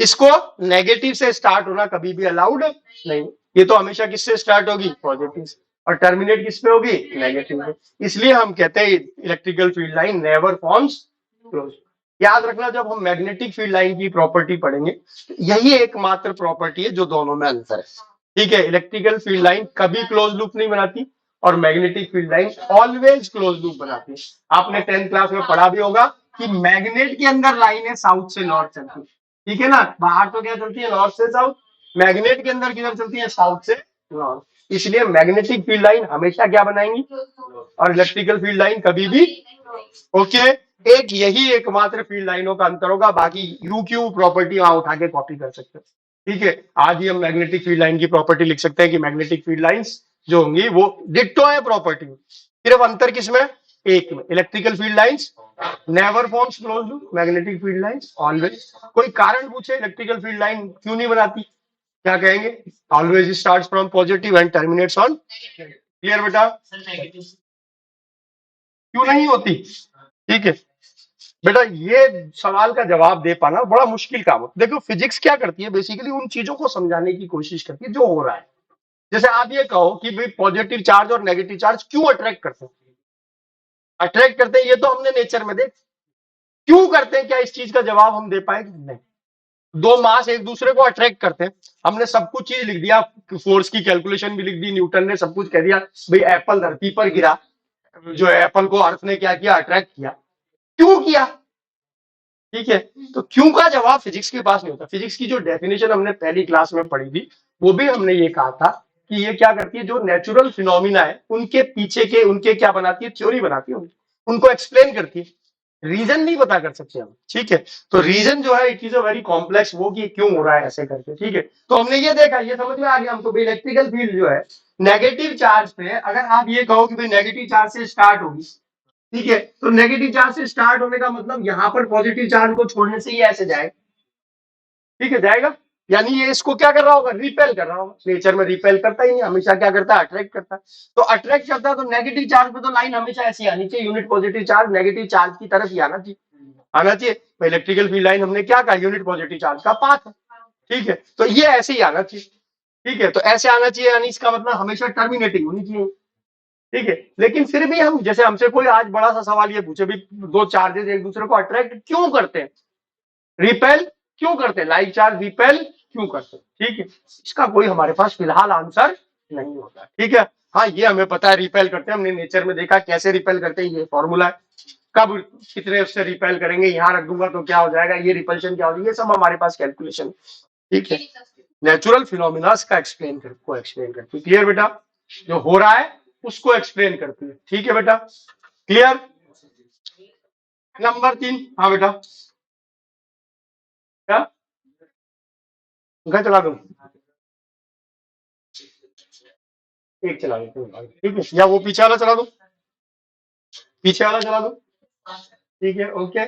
Speaker 1: इसको नेगेटिव से स्टार्ट होना कभी भी अलाउड नहीं। ये तो हमेशा किससे स्टार्ट होगी, पॉजिटिव से, और टर्मिनेट किस पे होगी, नेगेटिव में। इसलिए हम कहते हैं electrical field line never forms close. याद रखना, जब हम मैग्नेटिक फील्ड लाइन की प्रॉपर्टी पढ़ेंगे, यही एकमात्र प्रॉपर्टी है जो दोनों में अंतर है, ठीक है? इलेक्ट्रिकल फील्ड लाइन कभी क्लोज लूप नहीं बनाती और magnetic field line always close loop बनाती है। आपने 10th क्लास में पढ़ा भी होगा कि मैग्नेट के अंदर लाइन है साउथ से नॉर्थ चलती, ठीक है ना? बाहर तो क्या चलती है, नॉर्थ से साउथ। मैग्नेट के अंदर किधर चलती है, साउथ से नॉर्थ। इसलिए मैग्नेटिक फील्ड लाइन हमेशा क्या बनाएंगी, और इलेक्ट्रिकल फील्ड लाइन कभी भी। ओके, एक यही एकमात्र फील्ड लाइनों का अंतर होगा, बाकी यू क्यू प्रॉपर्टी वहां उठा के कॉपी कर सकते हैं, ठीक है? आज ही हम मैग्नेटिक फील्ड लाइन की प्रॉपर्टी लिख सकते हैं कि मैग्नेटिक फील्ड लाइंस जो होंगी वो डिट्टो है प्रॉपर्टी, सिर्फ अंतर किसमें, एक में। Electrical field lines never forms close loop, magnetic field lines always. कोई कारण पूछे इलेक्ट्रिकल फील्ड लाइन क्यों नहीं बनाती, क्या कहेंगे, always starts from positive and terminates on. Clear बेटा? क्यों नहीं होती, ठीक है बेटा? ये सवाल का जवाब दे पाना बड़ा मुश्किल काम है। देखो फिजिक्स क्या करती है, बेसिकली उन चीजों को समझाने की कोशिश करती है जो हो रहा है। जैसे आप ये कहो कि भाई पॉजिटिव चार्ज और नेगेटिव चार्ज क्यों अट्रैक्ट करते हैं, अट्रैक्ट करते हैं ये तो हमने नेचर में देख, क्यों करते हैं, क्या इस चीज का जवाब हम दे पाएंगे? नहीं। दो मास एक दूसरे को अट्रैक्ट करते हैं, हमने सब कुछ चीज लिख दिया, फोर्स की कैलकुलेशन भी लिख दी, न्यूटन ने सब कुछ कह दिया, भाई एप्पल धरती पर गिरा, जो एप्पल को अर्थ ने क्या किया, अट्रैक्ट किया, क्यों किया? ठीक है, तो क्यों का जवाब फिजिक्स के पास नहीं होता। फिजिक्स की जो डेफिनेशन हमने पहली क्लास में पढ़ी थी, वो भी हमने ये कहा था कि ये क्या करती है, जो नेचुरल फिनोमिना है उनके पीछे के उनके क्या बनाती है, थ्योरी बनाती है, उनको एक्सप्लेन करती है, रीजन नहीं पता कर सकते हम। ठीक है, तो रीजन जो है it is a very complex, वो कि क्यों हो रहा है ऐसे करके। ठीक है, तो हमने ये देखा, ये समझ में आ गया हमको भी, इलेक्ट्रिकल फील्ड जो है नेगेटिव चार्ज पे, अगर आप ये कहो कि भाई नेगेटिव चार्ज से स्टार्ट होगी, ठीक है, तो नेगेटिव चार्ज से स्टार्ट होने का मतलब यहां पर पॉजिटिव चार्ज को छोड़ने से ये ऐसे जाएगा, ठीक है, जाएगा, यानी ये इसको क्या कर रहा होगा, रिपेल कर रहा होगा। नेचर में रिपेल करता ही नहीं, हमेशा क्या करता है, अट्रैक्ट करता है। तो अट्रैक्ट करता है तो नेगेटिव चार्ज पे तो लाइन हमेशा ऐसी आनी चाहिए, unit positive charge negative charge की तरफ ही आना चाहिए, आना चाहिए। तो इलेक्ट्रिकल फील्ड लाइन हमने क्या कहा, यूनिट पॉजिटिव चार्ज का पाथ है। ठीक है, तो ये ऐसे ही आना चाहिए। ठीक है, तो ऐसे आना चाहिए, यानी इसका मतलब हमेशा टर्मिनेटिंग होनी चाहिए। ठीक है, लेकिन फिर भी हम, जैसे हमसे कोई आज बड़ा सा सवाल ये पूछे भी, दो चार्जेस एक दूसरे को अट्रैक्ट क्यों करते हैं, रिपेल क्यों करते हैं, लाइक चार्ज रिपेल क्यों करते हैं, ठीक है, इसका कोई हमारे पास फिलहाल आंसर नहीं होता। ठीक है, हाँ ये हमें पता है रिपेल करते हैं, हमने नेचर में देखा कैसे रिपेल करते हैं, ये फॉर्मूला है, कब कितने उससे रिपेल करेंगे, यहाँ रख दूंगा तो क्या हो जाएगा, ये रिपल्शन क्या होगी, ये सब हमारे पास कैलकुलेशन। ठीक है, नेचुरल फिनोमिना का एक्सप्लेन करती है, क्लियर बेटा, जो हो रहा है उसको एक्सप्लेन करती है। ठीक है बेटा, क्लियर। नंबर 3, हाँ बेटा, क्या घर चला दूं, एक चला दो, ठीक है, या वो पीछे वाला चला दो, पीछे वाला चला दो, ठीक है, ओके,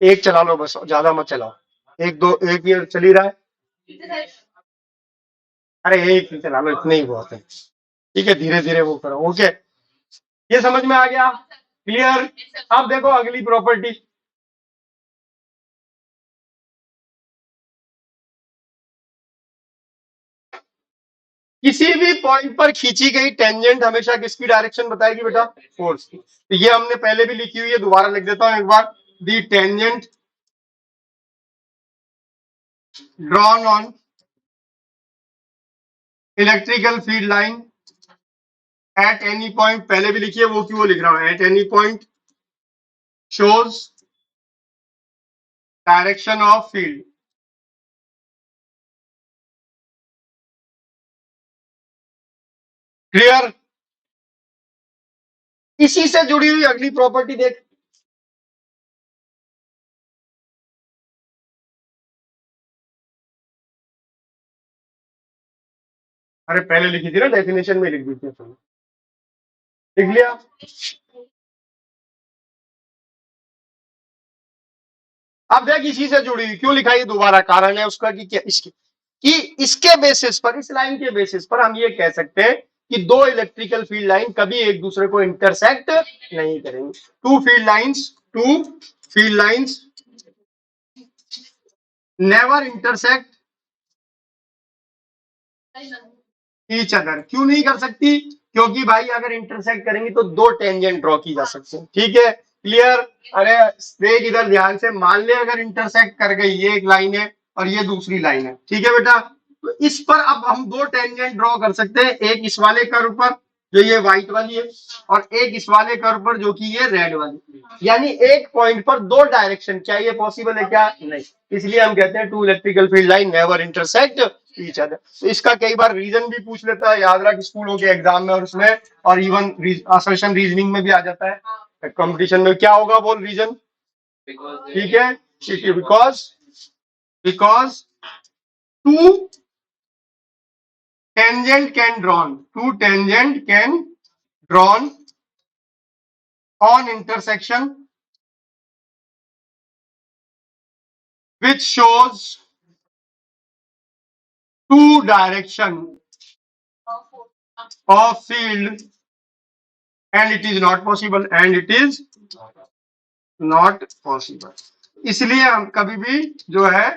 Speaker 1: एक चला लो बस, ज्यादा मत चलाओ, एक दो, एक ये चल ही रहा है, अरे एक ही चला लो, इतने ही बहुत है। ठीक है, धीरे धीरे वो करो, ओके, ये समझ में आ गया, क्लियर। अब देखो अगली प्रॉपर्टी, किसी भी पॉइंट पर खींची गई टेंजेंट हमेशा किसकी डायरेक्शन बताएगी बेटा, फोर्स की। तो ये हमने पहले भी लिखी हुई है, दोबारा लिख देता हूं एक बार, the tangent drawn on electrical field line at any point, पहले भी लिखी है, वो क्यों लिख रहा हूं, at any point shows direction of field, clear. इसी से जुड़ी हुई अगली प्रॉपर्टी देख, अरे पहले लिखी थी ना, डेफिनेशन में लिख दी थी तुमने, लिख लिया। अब देख इसी से जुड़ी हुई क्यों लिखा, ये दोबारा कारण है उसका कि क्या, इसकी कि इसके बेसिस पर, इस लाइन के बेसिस पर हम ये कह सकते हैं कि दो इलेक्ट्रिकल फील्ड लाइन कभी एक दूसरे को इंटरसेक्ट नहीं करेंगे, two field lines never intersect each other, क्यों नहीं कर सकती, क्योंकि भाई अगर इंटरसेक्ट करेंगी तो दो टेंजेंट ड्रॉ की जा सकती है। ठीक है, क्लियर। अरे देख इधर ध्यान से, मान ले अगर इंटरसेक्ट कर गई, ये एक लाइन है और ये दूसरी लाइन है, ठीक है बेटा, तो इस पर अब हम दो टेंजेंट ड्रॉ कर सकते हैं, एक इस वाले कर्व पर जो ये व्हाइट वाली है, और एक इस वाले कर्व पर जो कि ये रेड वाली, यानी एक पॉइंट पर दो डायरेक्शन, क्या ये पॉसिबल है, क्या नहीं, इसलिए हम कहते हैं two electrical field line never intersect each other. तो इसका कई बार रीजन भी पूछ लेता है, याद रख स्कूलों के एग्जाम में और उसमें, और इवन असर्शन रीजनिंग में भी आ जाता है, कंपटीशन में क्या होगा, बोल रीजन, ठीक है, because because two two tangent can drawn on intersection which shows two direction of field and it is not possible, इसलिए हम कभी भी जो है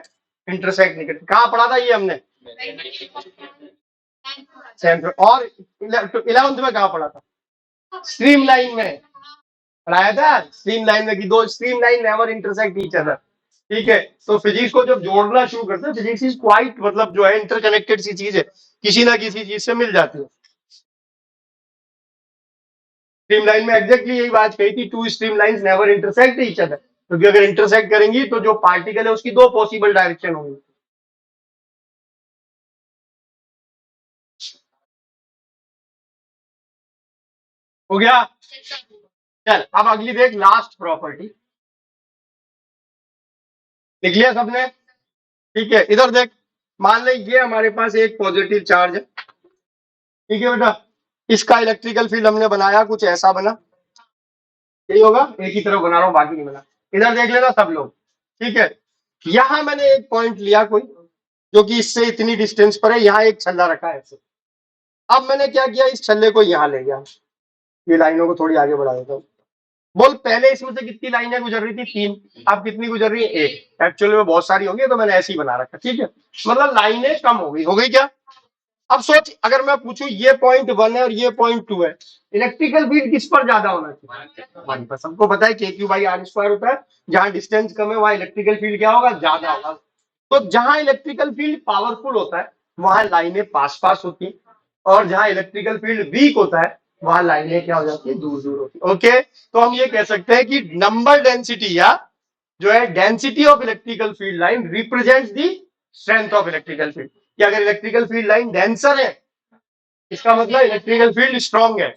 Speaker 1: इंटरसेक्ट नहीं करते। कहाँ पढ़ा था ये हमने, सेंट्रल। और 11th में कहा पढ़ा था? स्ट्रीम लाइन में पढ़ाया था, स्ट्रीम लाइन में कि दो stream line never intersect each other. ठीक है, तो फिजिक्स को जब जोड़ना शुरू करते हैं, फिजिक्स इज क्वाइट मतलब जो है इंटरकनेक्टेड सी चीज है, किसी ना किसी चीज से मिल जाती है। स्ट्रीम लाइन में एग्जैक्टली यही बात कही थी, two stream lines never intersect each other, क्योंकि अगर इंटरसेक्ट करेंगी तो जो पार्टिकल है उसकी दो पॉसिबल डायरेक्शन होंगी। हो गया? चल अब अगली देख, लास्ट प्रॉपर्टी। लिख लिया सबने? ठीक है, इधर देख, मान ले ये हमारे पास एक पॉजिटिव चार्ज है। ठीक है बेटा, इसका इलेक्ट्रिकल फील्ड हमने बनाया, कुछ ऐसा बना। यही होगा, एक ही तरफ बना रहा हूं, बाकी नहीं बना। इधर देख लेना सब लोग। ठीक है, यहां मैंने एक पॉइंट लिया कोई, जो कि इससे इतनी डिस्टेंस पर है, यहाँ एक छल्ला रखा है ऐसे। अब मैंने क्या किया, इस छल्ले को यहाँ ले गया। ये लाइनों को थोड़ी आगे बढ़ा देता हूँ। बोल, पहले इसमें से कितनी लाइनें गुजर रही थी? 3। अब कितनी गुजर रही है? 1। एक्चुअली में बहुत सारी होंगी, तो मैंने ऐसे ही बना रखा। ठीक है, मतलब लाइनें कम हो गई। हो गई क्या? अब सोच, अगर मैं पूछूं ये पॉइंट 1 है और ये पॉइंट 2 है, इलेक्ट्रिकल फील्ड किस पर ज्यादा होना चाहिए? हमारे पास सबको पता है KQ/R² होता है, जहां डिस्टेंस कम है वहां इलेक्ट्रिकल फील्ड क्या होगा? ज्यादा होगा। तो जहां इलेक्ट्रिकल फील्ड पावरफुल होता है वहां लाइनें पास पास होती है, और जहां इलेक्ट्रिकल फील्ड वीक होता है वहां लाइनें क्या हो जाती है? दूर दूर होती है। ओके, तो हम ये कह सकते हैं कि नंबर डेंसिटी या जो है density of electrical field line represents the strength of electrical field. कि अगर इलेक्ट्रिकल फील्ड लाइन डेंसर है, इसका मतलब इलेक्ट्रिकल फील्ड स्ट्रांग है।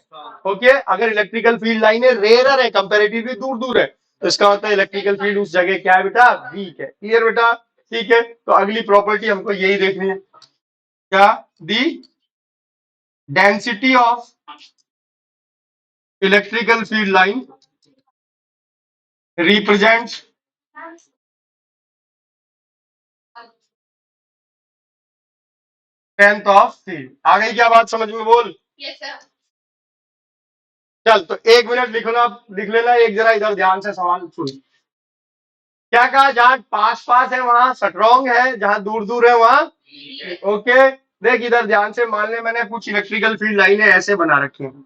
Speaker 1: ओके, अगर इलेक्ट्रिकल फील्ड लाइनें रेयरर है, कंपेरेटिवली दूर दूर है, तो इसका मतलब इलेक्ट्रिकल फील्ड उस जगह क्या है बेटा? वीक है। क्लियर बेटा? ठीक है, तो अगली प्रॉपर्टी हमको यही देखनी है, क्या? The density of electrical field line represents strength of field. आ गई क्या बात समझ में? बोल। चल तो 1 मिनट लिख लेना, एक जरा इधर ध्यान से सवाल सुन। क्या कहा? जहां पास पास है वहां स्ट्रॉन्ग है, जहां दूर दूर है वहां। ओके, देख इधर ध्यान से, मान ले मैंने कुछ इलेक्ट्रिकल फील्ड लाइनें ऐसे बना रखी हैं।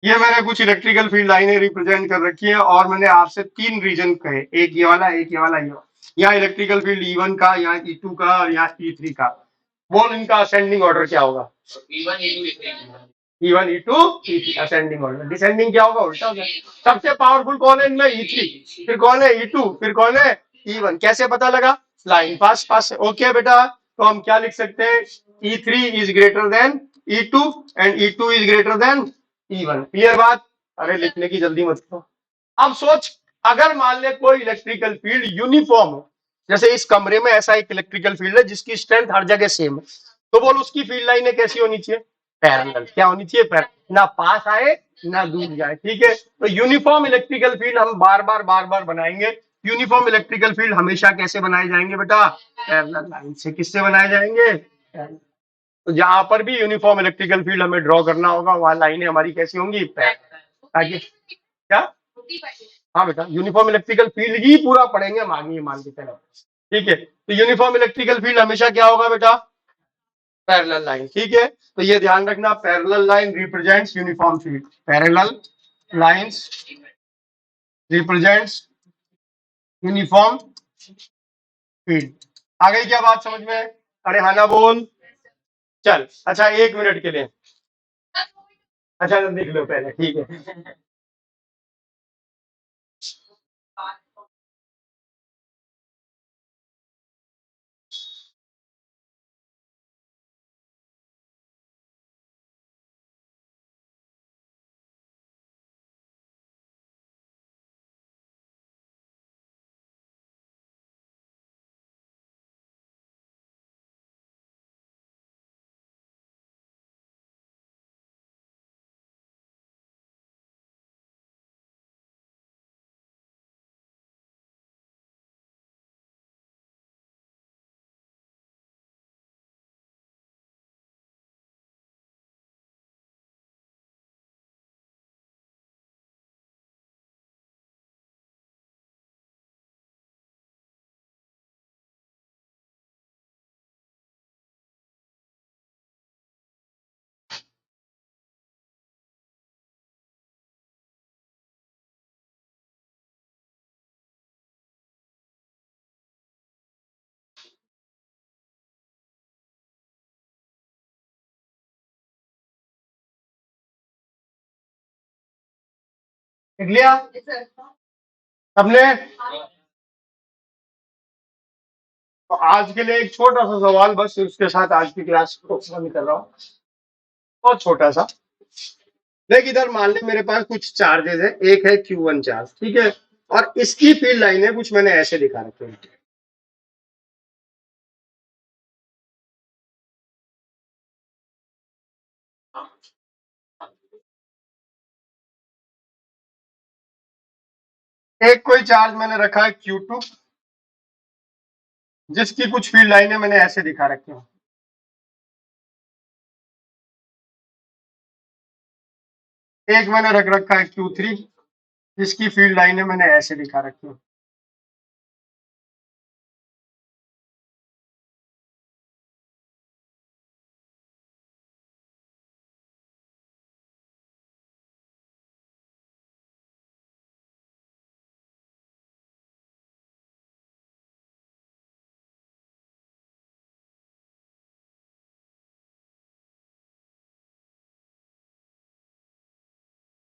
Speaker 1: ये मैंने कुछ इलेक्ट्रिकल फील्ड लाइनें रिप्रेजेंट कर रखी है, और मैंने आपसे 3 रीजन कहे, एक ये वाला, एक ये वाला, ये वाला। यहाँ इलेक्ट्रिकल फील्ड E1 का, यहाँ E2 का, और यहाँ E3 का। बोल इनका असेंडिंग ऑर्डर क्या होगा? E1 E2 E3 ascending order. Descending क्या होगा? उल्टा होगा। सबसे पावरफुल कौन है इनमें? E3। फिर कौन है? E2। फिर कौन है? E1। कैसे पता लगा? लाइन पास पास है। ओके बेटा, तो हम क्या लिख सकते हैं? E3 is greater than E2 and E2 is greater than E1। Clear बात? अरे लिखने की जल्दी मत करो। अब सोच, अगर मान ले कोई इलेक्ट्रिकल फील्ड यूनिफॉर्म हो, जैसे इस कमरे में ऐसा एक इलेक्ट्रिकल फील्ड है जिसकी स्ट्रेंथ हर जगह सेम है, तो बोल उसकी फील्ड लाइनें कैसी होनी चाहिए? पैरेलल। क्या होनी चाहिए? पैरेलल, ना पास आए ना दूर जाए। ठीक है, तो यूनिफॉर्म इलेक्ट्रिकल फील्ड हम बार बार बनाएंगे। यूनिफॉर्म इलेक्ट्रिकल फील्ड हमेशा कैसे बनाए जाएंगे बेटा? पैरेलल लाइन से। किससे बनाए जाएंगे? तो जहां पर भी यूनिफॉर्म इलेक्ट्रिकल फील्ड हमें ड्रॉ करना होगा वहां लाइनें हमारी कैसी होंगी? पैरेलल। ताकि क्या? हाँ बेटा, यूनिफॉर्म इलेक्ट्रिकल फील्ड ही पूरा पढ़ेंगे हम आगे, मान के चलो। ठीक है, तो यूनिफॉर्म इलेक्ट्रिकल फील्ड हमेशा क्या होगा बेटा? Parallel line. ठीक है, तो ये ध्यान रखना, parallel line represents uniform field. Parallel lines represents uniform field. आ गई क्या बात समझ में? अरे हाँ ना बोल। चल अच्छा, 1 मिनट के लिए। अच्छा तो देख लो पहले। ठीक है। लिख लिया हमने। तो आज के लिए एक छोटा सा सवाल, बस उसके साथ आज की क्लास को बंद कर रहा हूँ। बहुत छोटा सा। देख इधर मान ले मेरे पास कुछ चार्जेस है, एक है Q1 चार्ज, ठीक है, और इसकी फील्ड लाइनें कुछ मैंने ऐसे दिखा रखे हैं। एक कोई चार्ज मैंने रखा है Q2, जिसकी कुछ फील्ड लाइनें मैंने ऐसे दिखा रखी हैं। एक मैंने रख रखा है Q3, जिसकी फील्ड लाइनें मैंने ऐसे दिखा रखी हैं।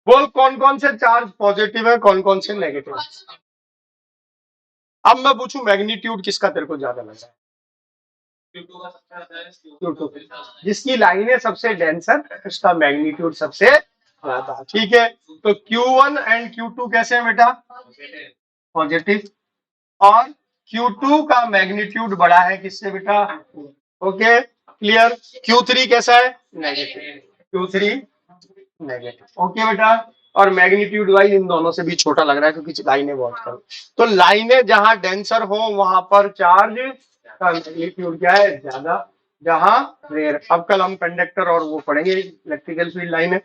Speaker 1: बोल कौन कौन से चार्ज पॉजिटिव है, कौन कौन से नेगेटिव है। अब मैं पूछूं मैग्नीट्यूड किसका तेरे को ज्यादा लगा है। Q2, जिसकी लाइनें सबसे डेंसर उसका मैग्नीट्यूड सबसे ज्यादा, ठीक है। तो Q1 एंड Q2 कैसे है बेटा, पॉजिटिव, और Q2 का मैग्नीट्यूड बड़ा है किससे बेटा, ओके क्लियर। Q3 कैसा है, नेगेटिव, Q3 नेगेटिव, ओके बेटा। और मैग्नीट्यूड वाइज इन दोनों से भी छोटा लग रहा है क्योंकि लाइनें बहुत कम। तो लाइनें जहां डेंसर हो वहां पर चार्ज का मैग्नीट्यूड क्या है, ज्यादा, जहां रेयर। अब कल हम कंडक्टर और वो पढ़ेंगे इलेक्ट्रिकल फील्ड लाइनें।